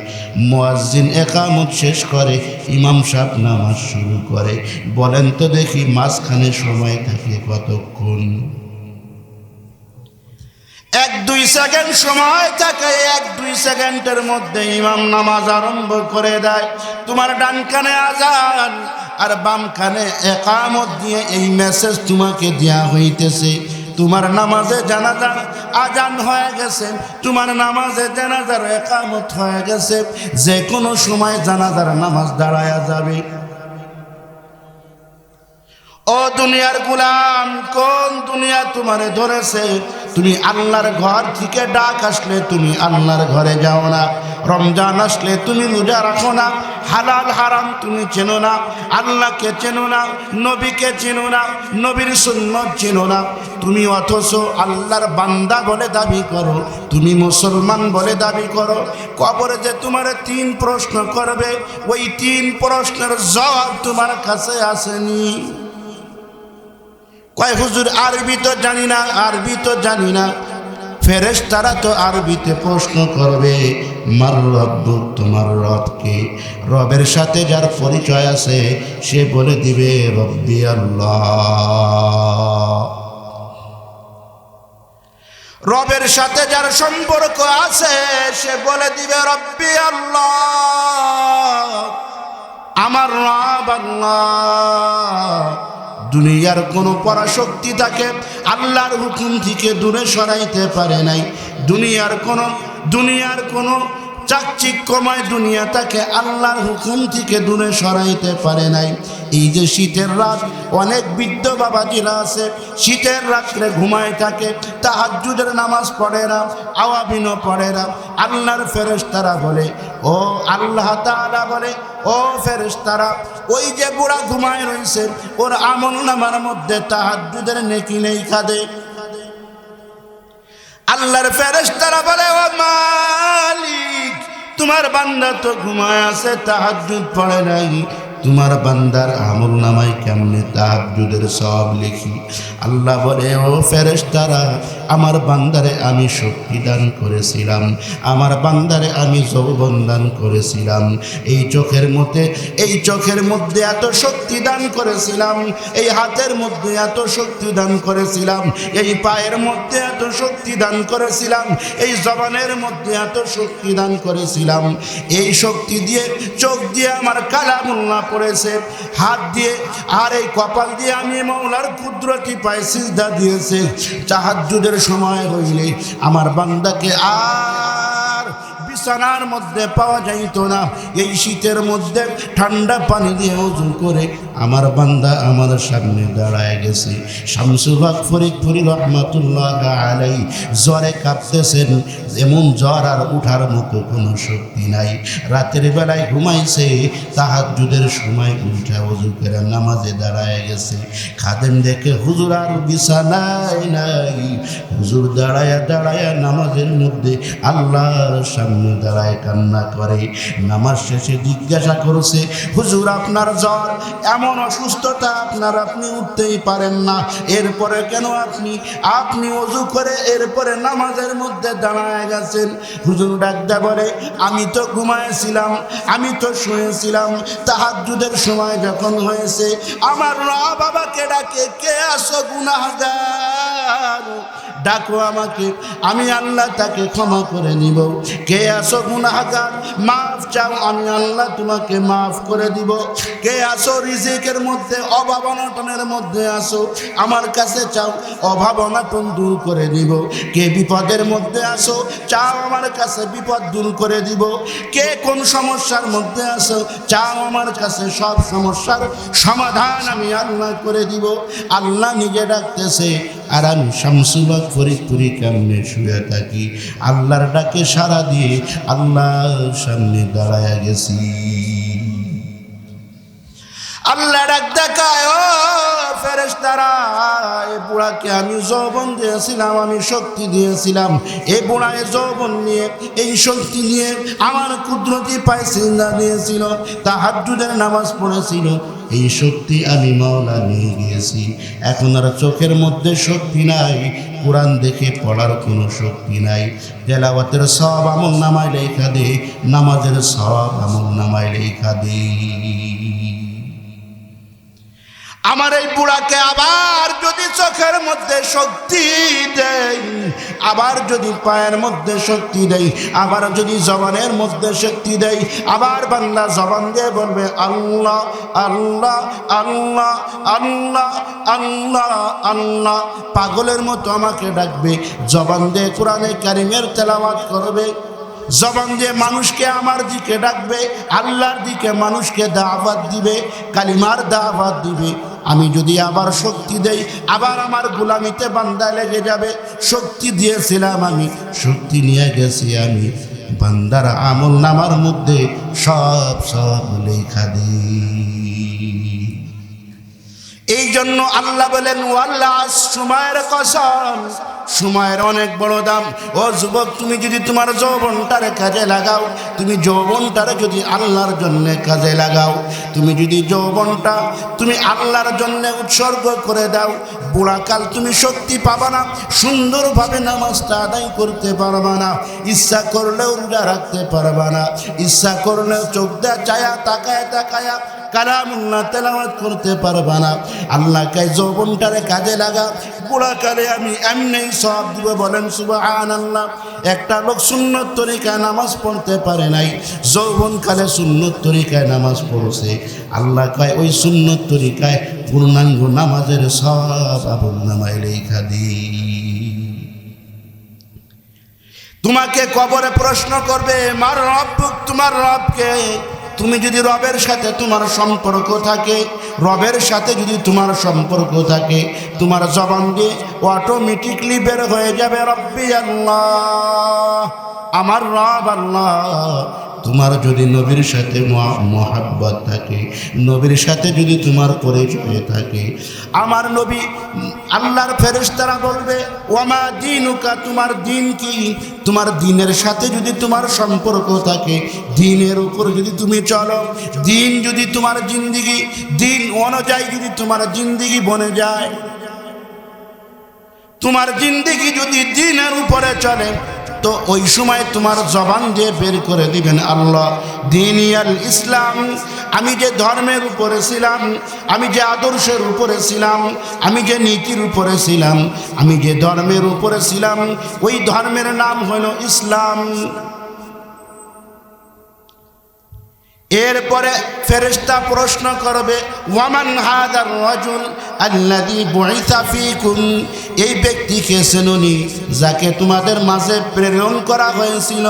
মুয়াজ্জিন ইকামত শেষ করে, ইমাম সাহেব নামাজ শুরু করে। বলেন তো দেখি, মাঝখানে সময় থাকে কতক্ষণ? 1-2 সেকেন্ড সময় থাকে। 1-2 সেকেন্ডের মধ্যে ইমাম নামাজ আরম্ভ করে দেয়। তোমার ডান কানে আযান আর বাম কানে ইকামত দিয়ে এই মেসেজ তোমাকে দেয়া হইতেছে, তোমার নামাজে জানাজার আযান হয়ে গেছে, তোমার নামাজে জানাজার ইকামত হয়ে গেছে। যে কোনো সময় জানাজার নামাজ দাঁড়ায়া যাবে। ও দুনিয়ার গোলাম, কোন দুনিয়া তোমারে ধরেছে? তুমি আল্লাহর ঘর থেকে ডাক আসলে তুমি আল্লাহর ঘরে যাও না। রমজান আসলে তুমি রোজা রাখো না। হালাল হারাম তুমি চেনো না, আল্লাহকে চেনো না, নবীকে চেনো না, নবীর সুন্নাত চেনো না। তুমি অথচ আল্লাহর বান্দা বলে দাবি করো, তুমি মুসলমান বলে দাবি করো। কবরে যে তোমার 3 প্রশ্ন করবে, ওই 3 প্রশ্নের জবাব তোমার কাছে আসেনি। কয় হুজুর আরবি তো জানি না, আরবি তো জানি না। ফেরেশতারা তো আরবিতে প্রশ্ন করবে, মার রব্বুক, তোমার রবকে। রবের সাথে যার পরিচয় আছে সে বলে দিবে রব্বি আল্লাহ। রবের সাথে যার সম্পর্ক আছে সে বলে দিবে রব্বি আল্লাহ, আমার রব আল্লাহ। দুনিয়ার কোনো পরাশক্তি তাকে আল্লাহর হুকুম থেকে দূরে সরাইতে পারে নাই। দুনিয়ার কোনো চাকচিক্যময় দুনিয়া তাকে আল্লাহর হুকুম থেকে দূরে সরাইতে পারে নাই। এই যে শীতের রাত, অনেক বৃদ্ধ বাবাজিরা আছে শীতের রাত্রে ঘুমায় থাকে, তাহাজ্জুদের নামাজ পড়ে না, আওয়াবিনও পড়ে না। আল্লাহর ফেরেশতারা বলে, ও আল্লাহ তাআলা বলে, ও ফেরেশতারা, ওই যে বুড়া ঘুমায় রয়েছে ওর আমলনামার মধ্যে তাহাজ্জুদের নেকি নেই কাঁদে। আল্লাহর ফেরেশতারা বলে, ও মালিক, তোমার বান্দা তো ঘুমায় আছে, তাহাজ্জুদ পড়ে নাই, তোমার বান্দার আমলনামায় কেমন সামনে তাহাজ্জুদের সওয়াব লিখি। আল্লাহ বলে, ও ফেরেশতারা, আমার বান্দারে আমি শক্তি দান করেছিলাম, আমার বান্দারে আমি যৌবন দান করেছিলাম, এই চোখের মধ্যে এত শক্তি দান করেছিলাম, এই হাতের মধ্যে এত শক্তি দান করেছিলাম, এই পায়ের মধ্যে এত শক্তি দান করেছিলাম, এই জবানের মধ্যে এত শক্তি দান করেছিলাম। এই শক্তি দিয়ে চোখ দিয়ে আমার কালামুল্লাহ পড়েছে, হাত দিয়ে আর এই কপাল দিয়ে আমি মওলার কুদরতি পায়ে সিজদা দিয়েছে। তাহাজ্জুদের সময় হইলে আমার বান্দাকে আর বিছানার মধ্যে পাওয়া যাইত না। এই শীতের মধ্যে ঠান্ডা পানি দিয়ে ওযু করে আমার বান্দা আমার সামনে দাঁড়ায় গেছে। শামসুল হক ফরিদপুরি রহমাতুল্লাহ আলাইহি জ্বরে কাঁপতেছেন, এমন জ্বর আর উঠার মতো কোনো শক্তি নাই। রাতের বেলায় ঘুমাইছে, তাহাজ্জুদের সময় উঠা ওযু করে নামাজে দাঁড়ায় গেছে। খাদেম দেখে হুজুর আর বিছানায় নাই। হুজুর দাঁড়ায়া নামাজের মধ্যে আল্লাহর সামনে দাঁড়ায় কান্না করে। নামাজ শেষে জিজ্ঞাসা করছে, হুজুর আপনার জ্বর, এমন অসুস্থতা আপনি উঠতেই পারেন না, এরপরে কেন আপনি ওযু করে এরপরে নামাজের মধ্যে দাঁড়ায় গেছেন? হুজুর ডাকতে বলে, আমি তো ঘুমায়েছিলাম, আমি তো শুয়েছিলাম। তাহাজ্জুদের সময় যখন হয়েছে আমার রব আমাকে ডাকে, কে আসো গুনাহগার, ডাকো আমাকে, আমি আল্লাহ তাকে ক্ষমা করে নিব। কে আসো গুনাহগার, মাফ চাও, আমি আল্লাহ তোমাকে মাফ করে দিব। কে আসো রিজিকের মধ্যে অভাব অনটনের মধ্যে আসো, আমার কাছে চাও, অভাব অনটন দূর করে দিব। কে বিপদের মধ্যে আসো, চাও আমার কাছে বিপদ দূর করে দিব। কে কোন সমস্যার মধ্যে আসো, চাও আমার কাছে সব সমস্যার সমাধান আমি আল্লাহ করে দিব। আল্লাহ নিজে ডাকতেছে, আর আমি শামসুল হক ফরিদপুরি কেমনে শুয়ে থাকি, আল্লাহর ডাকে সাড়া দিয়ে আল্লাহর সামনে দাঁড়ায়া গেছি। আল্লাহ ডাক দেখায়, ও ফেরেশতারা, এ বুড়াকে আমি যৌবন দিয়েছিলাম, আমি শক্তি দিয়েছিলাম। এই বুড়া এ যৌবন নিয়ে, এই শক্তি নিয়ে আমার কুদরতি পায়ে সিজদা দিয়েছিল, তাহাজ্জুদের নামাজ পড়েছিল। এই শক্তি আমি মাওলা নিয়ে গিয়েছি। এখন আর চোখের মধ্যে শক্তি নাই, কোরআন দেখে পড়ার কোনো শক্তি নাই। তেলাওয়াতের সওয়াব আমল নামায় লেখা দে, নামাজের সওয়াব আমল নামায় লেখা দে। আমার এই বুড়াকে আবার যদি চোখের মধ্যে শক্তি দেয়, আবার যদি পায়ের মধ্যে শক্তি দেয়, আবার যদি জবানের মধ্যে শক্তি দেয়, আবার বান্দা জবান দিয়ে বলবে আল্লাহ আল্লাহ আল্লাহ আল্লাহ আল্লাহ আল্লাহ, পাগলের মতো আমাকে ডাকবে, জবান দিয়ে কোরআনে কারিমের তেলাওয়াত করবে, জবান দিয়ে মানুষকে আমার দিকে ডাকবে, আল্লাহর দিকে মানুষকে দাওয়াত দিবে, কালিমার দাওয়াত দিবে। আমি যদি আবার শক্তি দেই, আবার আমার গোলামিতে বান্দা লেগে যাবে। শক্তি দিয়েছিলাম আমি, শক্তি নিয়ে গেছি আমি, বান্দার আমল নামার মধ্যে সব লেখা দিই। এই জন্য আল্লাহ বলেন, ওয়াল্লাহ, সময়ের কসম, সময়ের অনেক বড় দাম। ও যুবক, তুমি যদি তোমার যৌবনটারে কাজে লাগাও, তুমি যৌবনটারে যদি আল্লাহর জন্য কাজে লাগাও, তুমি যদি যৌবনটা তুমি আল্লাহর জন্য উৎসর্গ করে দাও, বুড়াকাল তুমি শক্তি পাবা না, সুন্দরভাবে নামাজটা আদায় করতে পারবা না, ইচ্ছা করলেও রোজা রাখতে পারবা না, ইচ্ছা করলেও চোখ দেয়া চায়া তাকায়া কালামুল্লাহ তেলাওয়াত করতে পারবা না। আল্লাহকে যৌবনটারে কাজে লাগা, বুড়াকালে আমি এমনি সওয়াব দিব। বলেন সুবহানাল্লাহ। একটা লোক সুন্নত তরিকায় নামাজ পড়তে পারে নাই, যৌবনকালে সুন্নত তরিকায় নামাজ পড়ছে। আল্লাহ কয়, ওই সুন্নত তরিকায় পূর্ণাঙ্গ নামাজের সওয়াব আমল নামায় লেখা দিই। তোমাকে কবরে প্রশ্ন করবে, মার রব্বুক, তোমার রবকে। তুমি যদি রবের সাথে তোমার সম্পর্ক থাকে, রবের সাথে যদি তোমার সম্পর্ক থাকে, তোমার জবান দিয়ে অটোমেটিকলি বের হয়ে যাবে রব্বি আল্লাহ, আমার রব আল্লাহ। তোমার যদি নবীর সাথে মহাব্বত থাকে, নবীর সাথে যদি তোমার পরিচয় থাকে, আমার নবী আল্লাহর ফেরেশতারা বলবে ওয়ামা দীনুকা, তোমার দিন কি? তোমার দিনের সাথে যদি তোমার সম্পর্ক থাকে, দিনের উপর যদি তুমি চলো, দিন যদি তোমার জিন্দিগি, দিন অনুযায়ী যদি তোমার জিন্দিগি বনে যায়, তোমার জিন্দিগি যদি দিনের উপরে চলে, তো ওই সময় তোমার জবান দিয়ে বের করে দিবেন আল্লাহ দিনিয়াল ইসলাম। আমি যে ধর্মের উপরে ছিলাম, আমি যে আদর্শের উপরে ছিলাম, আমি যে নীতির উপরে ছিলাম, আমি যে ধর্মের উপরে ছিলাম, ওই ধর্মের নাম হলো ইসলাম। এরপরে ফেরেশতা প্রশ্ন করবে ওয়ামান হাদার রাজুল আল্লাযী বুইসা ফীকুম, এই ব্যক্তিকে চেননি যাকে তোমাদের মাঝে প্রেরণ করা হয়েছিল।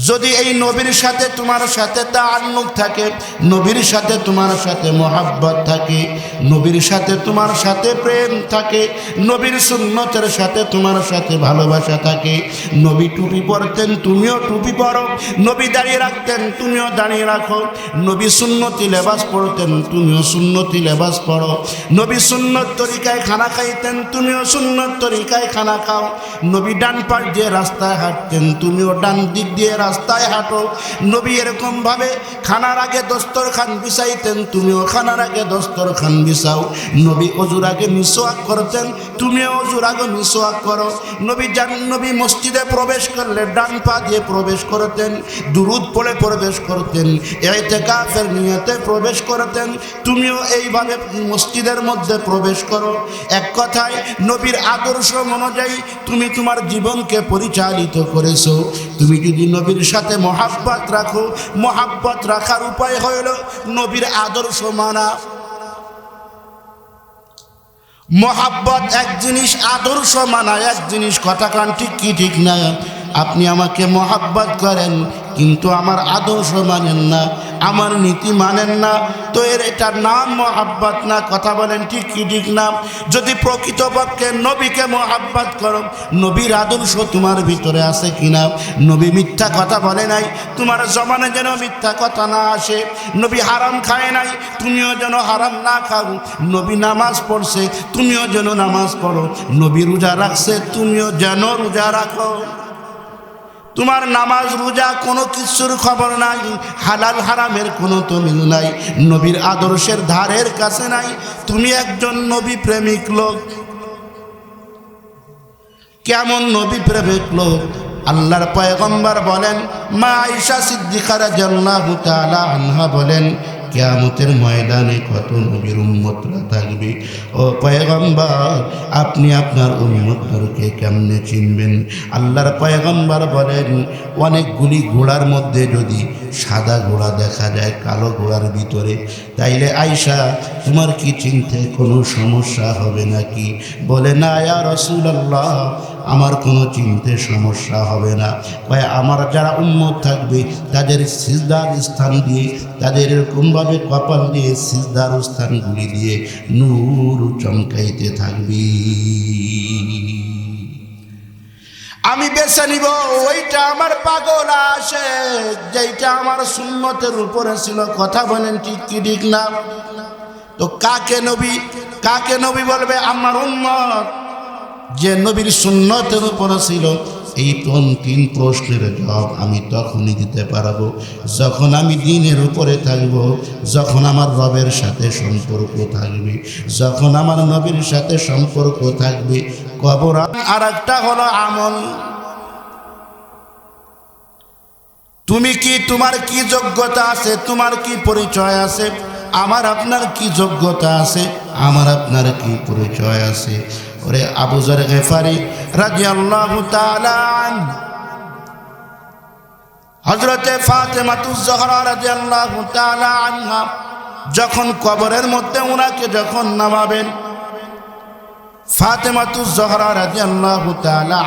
যদি এই নবীর সাথে তোমার সাথে তাআল্লুক থাকে, নবীর সাথে তোমার সাথে মহাব্বত থাকে, নবীর সাথে তোমার সাথে প্রেম থাকে, নবীর সুন্নতের সাথে তোমার সাথে ভালোবাসা থাকে, নবী টুপি পরতেন তুমিও টুপি পরো, নবী দাঁড়িয়ে রাখতেন তুমিও দাঁড়িয়ে রাখো, নবী সুন্নতি লেবাস পরতেন তুমিও সুন্নতি লেবাস পরো, নবী সুন্নত তরিকায় খানা খাইতেন তুমিও সুন্নত তরিকায় খানা খাও, নবী ডান পাশ দিয়ে রাস্তায় হাঁটতেন তুমিও ডান দিক দিয়ে রাস্তায় হাঁটো, নবী এরকম ভাবে খানার আগে দস্তরখান বিছাইতেন তুমিও খানার আগে দস্তরখান বিছাও, নবী অজুর আগে মিসওয়াক করতেন তুমিও অজুর আগে মিসওয়াক করো, নবী মসজিদে প্রবেশ করলে ডান পা দিয়ে প্রবেশ করতেন, দুরুদ পড়ে প্রবেশ করতেন, ইতিকাফের নিয়তে প্রবেশ করতেন, তুমিও এইভাবে মসজিদের মধ্যে প্রবেশ করো। এক কথায় নবীর আদর্শ অনুযায়ী তুমি তোমার জীবনকে পরিচালিত করেছো। তুমি যদি নবীর সাথে মহাব্বত রাখো, মহাব্বত রাখার উপায় হইল নবীর আদর্শ মানা। মহাব্বত এক জিনিস, আদর্শ মানা এক জিনিস। কথা কান ঠিক কি ঠিক না? আপনি আমাকে মহাব্বত করেন কিন্তু আমার আদর্শ মানেন না, আমার নীতি মানেন না, তো এটার নাম মহাব্বত না। কথা বলেন ঠিক কি ঠিক না? যদি প্রকৃতপক্ষে নবীকে মহাব্বত করো, নবীর আদর্শ তোমার ভিতরে আছে কিনা, নবী মিথ্যা কথা বলে নাই, তোমার জমানে যেন মিথ্যা কথা না আসে, নবী হারাম খায় নাই, তুমিও যেন হারাম না খাও, নবী নামাজ পড়ছে তুমিও যেন নামাজ পড়ো, নবী রোজা রাখছে তুমিও যেন রোজা রাখো। তোমার নামাজ রোজা কোনো কিছুর খবর নাই, হালাল হারামের কোনো তমিল নাই, নবীর আদর্শের ধারের কাছে নাই, তুমি একজন নবী প্রেমিক লোক। কেমন নবী প্রেমিক লোক? আল্লাহর পয়গম্বর বলেন, মা আয়েশা সিদ্দিকা রাদিয়াল্লাহু তাআলা আনহা বলেন, কিয়ামতের ময়দানে কত নবীর উম্মতরা থাকবে। ও পয়গম্বর, আপনি আপনার উম্মতদেরকে কেমনে চিনবেন? আল্লাহর পয়গম্বর বলেন, অনেকগুলি ঘোড়ার মধ্যে যদি সাদা ঘোড়া দেখা যায় কালো ঘোড়ার ভিতরে, তাইলে আয়েশা তোমার কি চিনতে কোনো সমস্যা হবে নাকি? বলে, না ইয়া রাসূলুল্লাহ, আমার কোনো চিনতে সমস্যা হবে না। আমার যারা উম্মত থাকবে তাদের সিজদার স্থান দিয়ে, তাদের এরকমভাবে কপাল দিয়ে সিজদার স্থানগুলি দিয়ে নূর চমকাইতে থাকবে। আমি বেছে নিব ওইটা আমার পাগল আসে যেইটা আমার সুন্নতের উপরে ছিল। কথা বলেন ঠিক কি ঠিক না? তো কাকে নবী বলবে? আমার উম্মত যে নবীর সুন্নতের উপরে ছিল। এই তিন প্রশ্নের জবাব আমি তখনই দিতে পারবো যখন আমি দ্বীনের উপরে থাকব, যখন আমার রবের সাথে সম্পর্ক থাকবে, যখন আমার নবীর সাথে সম্পর্ক থাকবে। কবর আর একটা হলো আমল। তোমার কি যোগ্যতা আছে, তোমার কি পরিচয় আছে, আমার আপনার কি যোগ্যতা আছে, আমার আপনার কি পরিচয় আছে। ওরে আবু যর গিফারি রাদিয়াল্লাহু তাআলা আনহু, হযরতে ফাতেমাতুজ জহরা রাদিয়াল্লাহু তাআলা আনহা যখন কবরের মধ্যে উনাকে যখন নামাবেন, ফাতেমাতুজ জহরা রাদিয়াল্লাহু তাআলা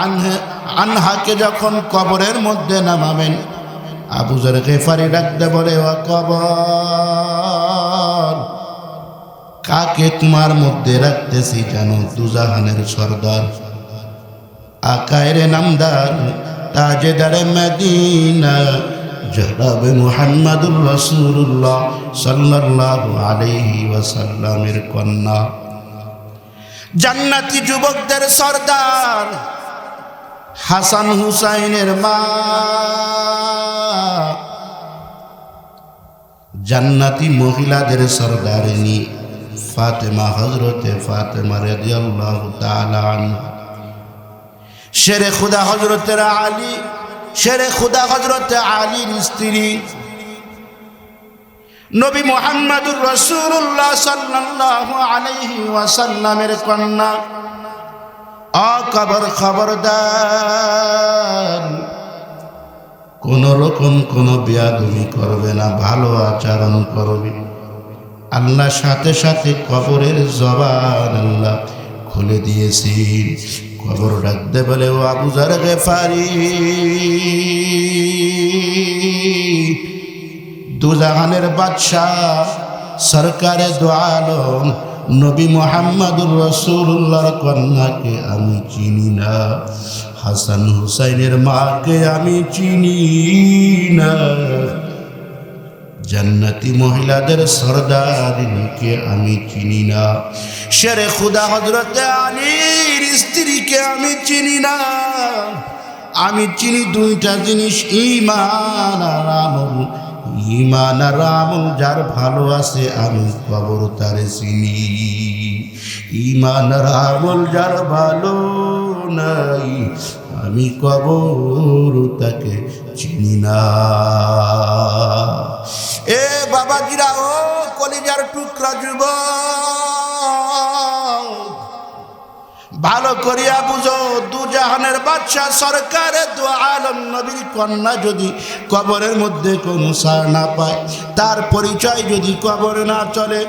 আনহাকে যখন কবরের মধ্যে নামাবেন, আবু যর গিফারি ডাকতে বলে, ও কবর, কাকে তোমার মধ্যে রাখতেছি জানো? দুজাহানের সর্দার, আকায়ের নামদার, তাজদারে মদিনা জনাব মুহাম্মদুর রাসূলুল্লাহ সাল্লাল্লাহু আলাইহি ওয়াসাল্লামের কন্যা, জান্নাতি যুবকদের সরদার হাসান হুসাইনের মা, জান্নাতি মহিলাদের সরদারিনী ফাতেমা, হযরতে ফাতেমা রাদিয়াল্লাহু তাআলা আনহা, শেরে খুদা হযরতে আলী, শেরে খুদা হযরতে আলীর স্ত্রী নবী মুহাম্মদুর রাসূলুল্লাহ সাল্লাল্লাহু আলাইহি ওয়াসাল্লামের কন্যা। খবরদার, কোন রকম কোন বেয়াদবি করবে না, ভালো আচরণ করবে। আল্লাহ সাথে সাথে কবরের জবান আল্লাহ খুলে দিয়েছি। কবর ডাকতে বলে, ও আবু যার গেফারি, দুজাহানের বাদশাহ সরকারে দো আলম নবী মুহাম্মদুর রাসূলুল্লাহর কন্যাকে আমি চিনি না, হাসান হুসাইনের মাকে আমি চিনি না, জান্নাতি মহিলাদের সরদারিনীকে আমি চিনি না, শেরে খুদা হযরতে আলীর স্ত্রীকে আমি চিনি না। আমি চিনি দুইটা জিনিস, ঈমান আর আমল। ঈমান আর আমল যার ভালো আছে আমি কবর তারে চিনি, ঈমান আর আমল যার ভালো নাই আমি কবর তাকে চিনি না। এ বাবাজিরা, ও কলিজার টুকরা যুবক, ভালো করিয়া বুঝো, দুজাহানের বাদশাহ সরকারে দু আলম নবীর কন্যা যদি কবরের মধ্যে কোনো সার না পায়, তার পরিচয় যদি কবরে না চলে,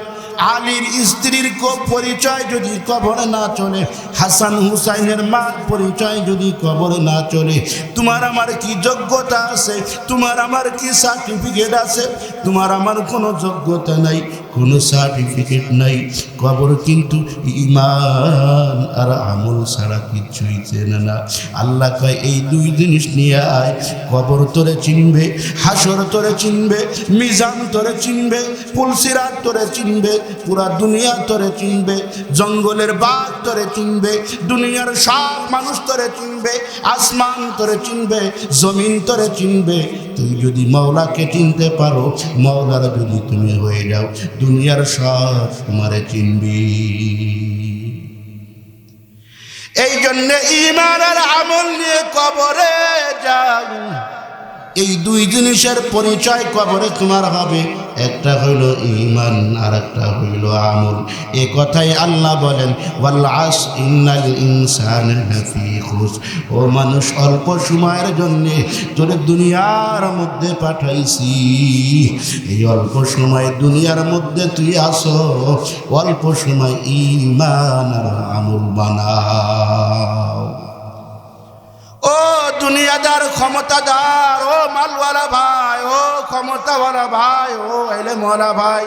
আলীর স্ত্রীর পরিচয় যদি কবরে না চলে, হাসান হুসাইনের মা পরিচয় যদি কবরে না চলে, তোমার আমার কি যোগ্যতা আছে? তোমার আমার কি সার্টিফিকেট আছে? তোমার আমার কোনো যোগ্যতা নাই, কোনো সার্টিফিকেট নাই। কবর কিন্তু ঈমান আর আমল ছাড়া কিছুই চেনে না। আল্লাহ কয়, এই দুই জিনিস নিয়ে আয়, কবর তোরে চিনবে, হাসর তোরে চিনবে, মিজান তোরে চিনবে, পুলসিরাত তোরে চিনবে, পুরা দুনিয়া তোরে চিনবে, জঙ্গলের বাঘ তোরে চিনবে, দুনিয়ার সব মানুষ তোরে চিনবে, আসমান তোরে চিনবে, জমিন তোরে চিনবে। তুই যদি মাওলাকে চিনতে পারো, মাওলার যদি তুমি হয়ে যাও, দুনিয়ার সব তোমারে চিনবি। এই জন্য ঈমান আর আমল নিয়ে কবরে যাও। এই দুই জিনিসের পরিচয় কবরে তোমার হবে, একটা হইল ঈমান আর একটা হইল আমল। এ কথাই আল্লাহ বলেন, ওয়াল আস ইন্নাল ইনসানা লাফি খুসর। ও মানুষ, অল্প সময়ের জন্য তোরে দুনিয়ার মধ্যে পাঠাইছি, এই অল্প সময় দুনিয়ার মধ্যে তুই আসো, অল্প সময় ঈমান আর আমল বানাও। ও দুনিয়াদার, ক্ষমতাদার, ও মালওয়ালা ভাই, ও ক্ষমতাওয়ালা ভাই, ও এলেমওয়ালা ভাই,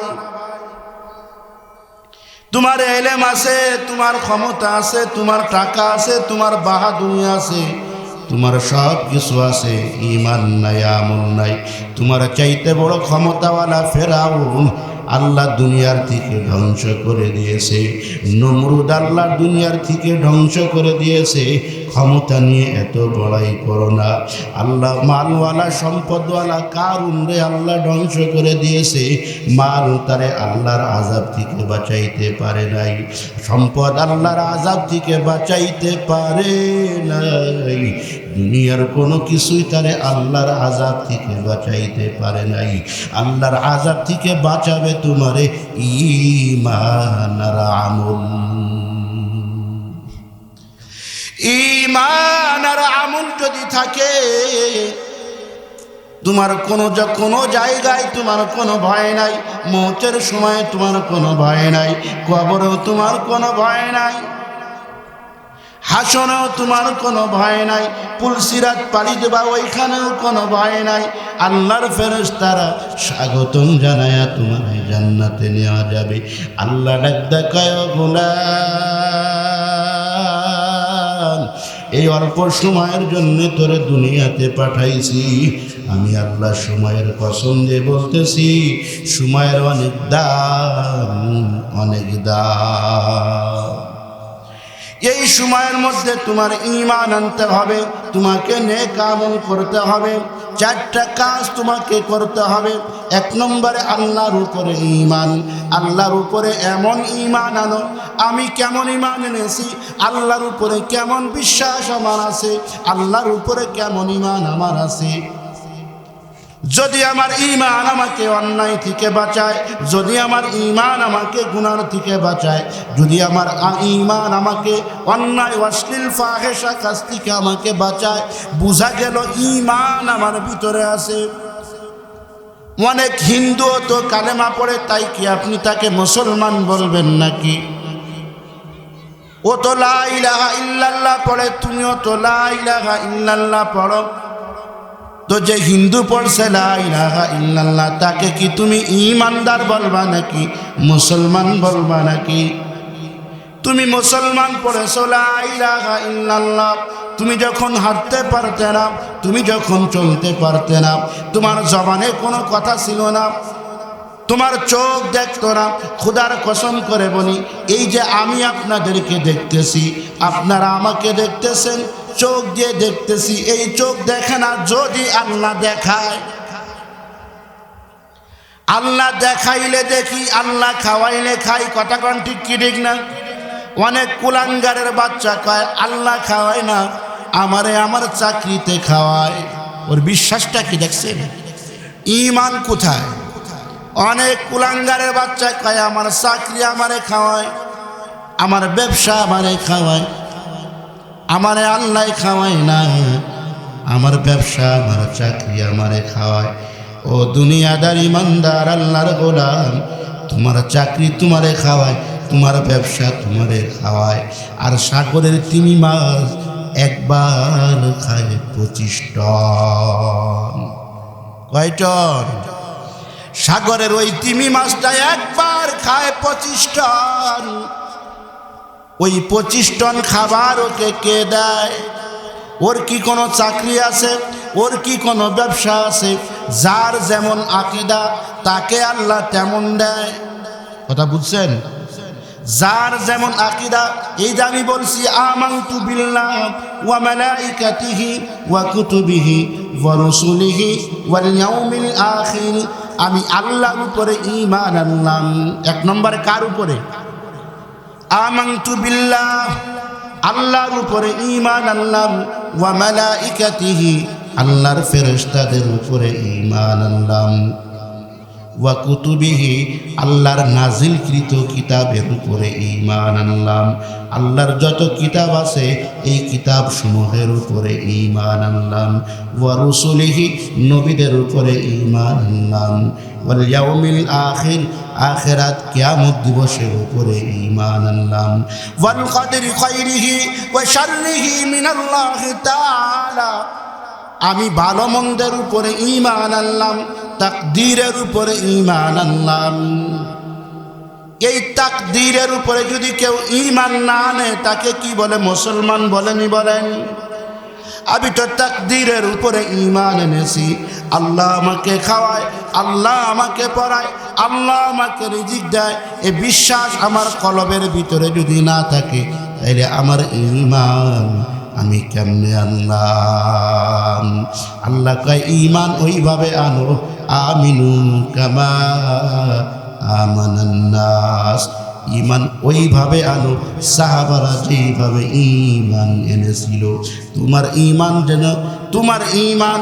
তোমার এলেম আছে, তোমার ক্ষমতা আছে, তোমার টাকা আছে, তোমার বাহাদুরি আছে, তোমার সব কিছু আছে, ঈমান নাই, আমল নাই। তোমার চাইতে বড় ক্ষমতাওয়ালা ফেরাউন আল্লাহ দুনিয়ার থেকে ধ্বংস করে দিয়েছে, নমরুদ আল্লাহ দুনিয়ার থেকে ধ্বংস করে দিয়েছে। ক্ষমতা নিয়ে এত বড়াই করো না। আল্লাহ মালওয়ালা, সম্পদওয়ালা কারুন রে আল্লাহ ধ্বংস করে দিয়েছে, মাল তারে আল্লাহর আযাব থেকে বাঁচাইতে পারে নাই, সম্পদ আল্লাহর আযাব থেকে বাঁচাইতে পারে নাই, দুনিয়ার কোনো কিছুই তারে আল্লাহর আযাব থেকে বাঁচাইতে পারে নাই। আল্লাহর আযাব থেকে বাঁচাবে তোমারে ঈমান আর আমল। ঈমান আর আমল যদি থাকে, তোমার কোনো জায়গায় তোমার কোনো ভয় নাই, মৌতের সময় তোমার কোনো ভয় নাই, কবরেও তোমার কোনো ভয় নাই, হাসনেও তোমার কোনো ভয় নাই, পুলসিরাত পাড়ি দেবা ওইখানেও কোনো ভয় নাই। আল্লাহর ফেরেশতারা স্বাগতম জানায়া তোমার জান্নাতে নেওয়া যাবে। আল্লাহ ডাক দেখায়, গোলাম এই অল্প সময়ের জন্য তোরে দুনিয়াতে পাঠাইছি। আমি আল্লাহ সময়ের কসম দিয়ে বলতেছি, সময়ের অনেক দাম, অনেক দাম। এই সময়ের মধ্যে তোমার ঈমান আনতে হবে, তোমাকে নেক আমল করতে হবে। 4টা কাজ তোমাকে করতে হবে। 1 নম্বরে আল্লাহর উপরে ঈমান। আল্লাহর উপরে এমন ঈমান আনো, আমি কেমন ঈমান এনেছি, আল্লাহর উপরে কেমন বিশ্বাস আমার আছে, আল্লাহর উপরে কেমন ঈমান আমার আছে। যদি আমার ঈমান আমাকে অন্যায় থেকে বাঁচায়, যদি আমার ঈমান আমাকে গুনাহ থেকে বাঁচায়, যদি আমার ঈমান আমাকে অন্যায় অশ্লীল ফাহেশা কাজ থেকে আমাকে বাঁচায়, বোঝা গেল ঈমান আমার ভিতরে আছে। অনেক হিন্দু তো কালেমা পড়ে, তাই কি আপনি তাকে মুসলমান বলবেন নাকি? ও তো লা ইলাহা ইল্লাল্লাহ পড়ে, তুমিও তো লা ইলাহা ইল্লাল্লাহ পড়ো। তো যে হিন্দু পড়ছে লা ইলাহা ইল্লাল্লাহ, তাকে কি তুমি ঈমানদার বলবা নাকি, মুসলমান বলবা নাকি? তুমি মুসলমান পড়েছো লা ইলাহা ইল্লাল্লাহ, তুমি যখন হাঁটতে পারতে না, তুমি যখন চলতে পারতে না, তোমার জবানে কোনো কথা ছিল না, তোমার চোখ দেখতো না, খোদার কসম করে বলি, এই যে আমি আপনাদেরকে দেখতেছি, আপনারা আমাকে দেখতেছেন, চোখ দিয়ে দেখতেছি, এই চোখ দেখে না। যদি আল্লাহ দেখায়, আল্লাহ দেখাইলে দেখি, আল্লাহ খাওয়াইলে খাই। কথা কোন ঠিক কি ঠিক না? অনেক কুলাঙ্গারের বাচ্চা কয় আল্লাহ খাওয়ায় না, আমারে আমার চাকরিতে খাওয়ায়। ওর বিশ্বাসটা কি দেখছেন? ঈমান কোথায়? অনেক কুলাঙ্গারের বাচ্চা কয় আমার চাকরি আমারে খাওয়ায়, আমার ব্যবসা আমারে খাওয়ায়, আমারে আল্লাহ খাওয়ায় না, আমার ব্যবসা আমার চাকরি আমারে খাওয়ায়। ও দুনিয়াদার ইমানদার আল্লাহর গোলাম, তোমার চাকরি তোমারে খাওয়ায়, তোমার ব্যবসা তোমারে খাওয়ায়, আর সাগরের তিমি মাছ একবার খায় 25 টন। কয় টন? সাগরের ওই তিমি মাছটা একবার খায় 25 টন। ওই 25 টন খাবার ওকে কে দেয়? ওর কি কোনো চাকরি আছে? ওর কি কোনো ব্যবসা আছে? যার যেমন আকীদা তাকে আল্লাহ তেমন দেয়। কথা বুঝছেন? যার যেমন আকীদা। এই যে আমি বলছি আমানতু বিল্লাহ ওয়া মালাইকাতিহি ওয়া কুতুবিহি ওয়া রুসুলিহি ওয়াল ইয়াউমিল আখির, আমি আল্লাহর উপরে ঈমান আনলাম। 1 নম্বরে কার উপরে? আমানতু বিল্লাহ, আল্লাহর উপরে ঈমান আনলাম। ওয়া মালাইকাতিহি, আল্লাহর ফেরেশতাদের উপরে ঈমান আনলাম। ওয়া কুতুবিহি, আল্লাহর নাজিলকৃত কিতাবের উপরে ঈমান আনলাম। আল্লাহর যত কিতাব আছে এই কিতাব সমূহের উপরে ঈমান আনলাম। ওয়া রুসুলিহি, নবীদের উপরে ঈমান আনলাম। ওয়াল ইয়াউমিল আখির, আখিরাত কিয়ামত দিবসের উপরে ঈমান আনলাম। ওয়াল কদরি খায়রিহি ওয়া শাররিহি মিনাল্লাহি তাআলা, আমি ভালো মন্দের উপরে ঈমান আনলাম, তাকদীরের উপরে ঈমান আনলাম। এই তাকদীরের উপরে যদি কেউ ঈমান না আনে তাকে কি বলে? মুসলমান বলেনি? বলেন। আমি তো তাকদীরের উপরে ঈমান এনেছি। আল্লাহ আমাকে খাওয়ায়, আল্লাহ আমাকে পড়ায়, আল্লাহ আমাকে রিজিক দেয়। এই বিশ্বাস আমার কলবের ভিতরে যদি না থাকে, তাহলে আমার ঈমান আমি কেমনে আনলাম? আল্লাহ কয় ঈমান ওইভাবে আনো, আমিনু কামা আমানান নাস, ঈমান ওইভাবে আনো সাহাবারা যেভাবে ঈমান এনেছিল। তোমার ঈমান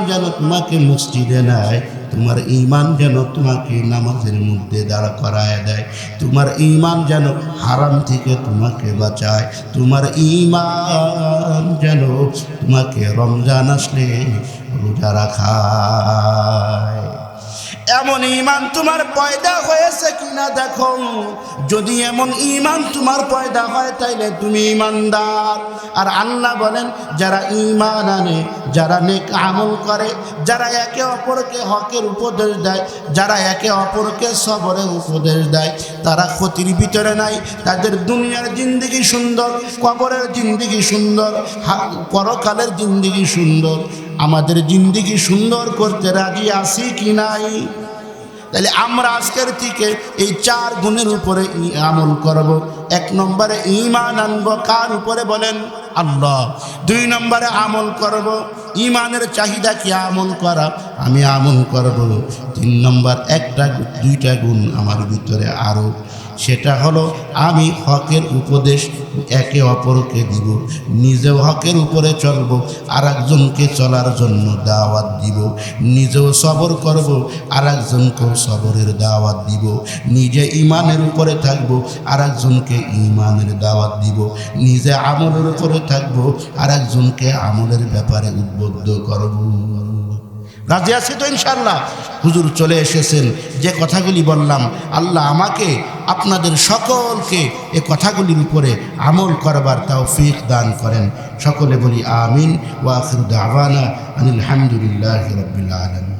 যেন তোমাকে মসজিদে নেয়, তোমার ঈমান যেন তোমাকে নামাজের মধ্যে দাঁড় করায় দেয়, তোমার ঈমান যেন হারাম থেকে তোমাকে বাঁচায়, তোমার ঈমান যেন তোমাকে রমজান আসলে রোজা রাখায়। এমন ঈমান তোমার পয়দা হয়েছে কিনা দেখো। যদি এমন ঈমান তোমার পয়দা হয় তাইলে তুমি ঈমানদার। আর আল্লাহ বলেন যারা ঈমান আনে, যারা নেক আমল করে, যারা একে অপরকে হকের উপদেশ দেয়, যারা একে অপরকে সবরের উপদেশ দেয়, তারা ক্ষতির ভিতরে নাই। তাদের দুনিয়ার জিন্দেগি সুন্দর, কবরের জিন্দেগি সুন্দর, পরকালের জিন্দেগি সুন্দর। আমাদের জিন্দেগি সুন্দর করতে রাজি আছি কি নাই? তাহলে আমরা আজকের থেকে এই 4 গুণের উপরে আমল করব। 1 নম্বরে ঈমান আনব, কার উপরে বলেন? আল্লাহ। 2 নম্বরে আমল করব, ঈমানের চাহিদা কি? আমল করা, আমি আমল করব। 3 নম্বর 2টা গুণ আমার ভিতরে আরো, সেটা হলো আমি হকের উপদেশ একে অপরকে দিব, নিজেও হকের উপরে চলব, আর একজনকে চলার জন্য দাওয়াত দিব, নিজেও সবর করব, আর একজনকেও সবরের দাওয়াত দিব, নিজে ঈমানের উপরে থাকব, আর একজনকে ঈমানের দাওয়াত দিব, নিজে আমলের উপরে থাকব, আর একজনকে আমলের ব্যাপারে উদ্বুদ্ধ করব। রাজি আছে তো ইনশাআল্লাহ? হুজুর চলে এসেছেন। যে কথাগুলি বললাম, আল্লাহ আমাকে আপনাদের সকলকে এ কথাগুলির উপরে আমল করবার তৌফিক দান করেন। সকলে বলি আমিন। ওয়া আখিরু দাওয়ানা আনিল হামদুলিল্লাহি রাব্বিল আলামিন।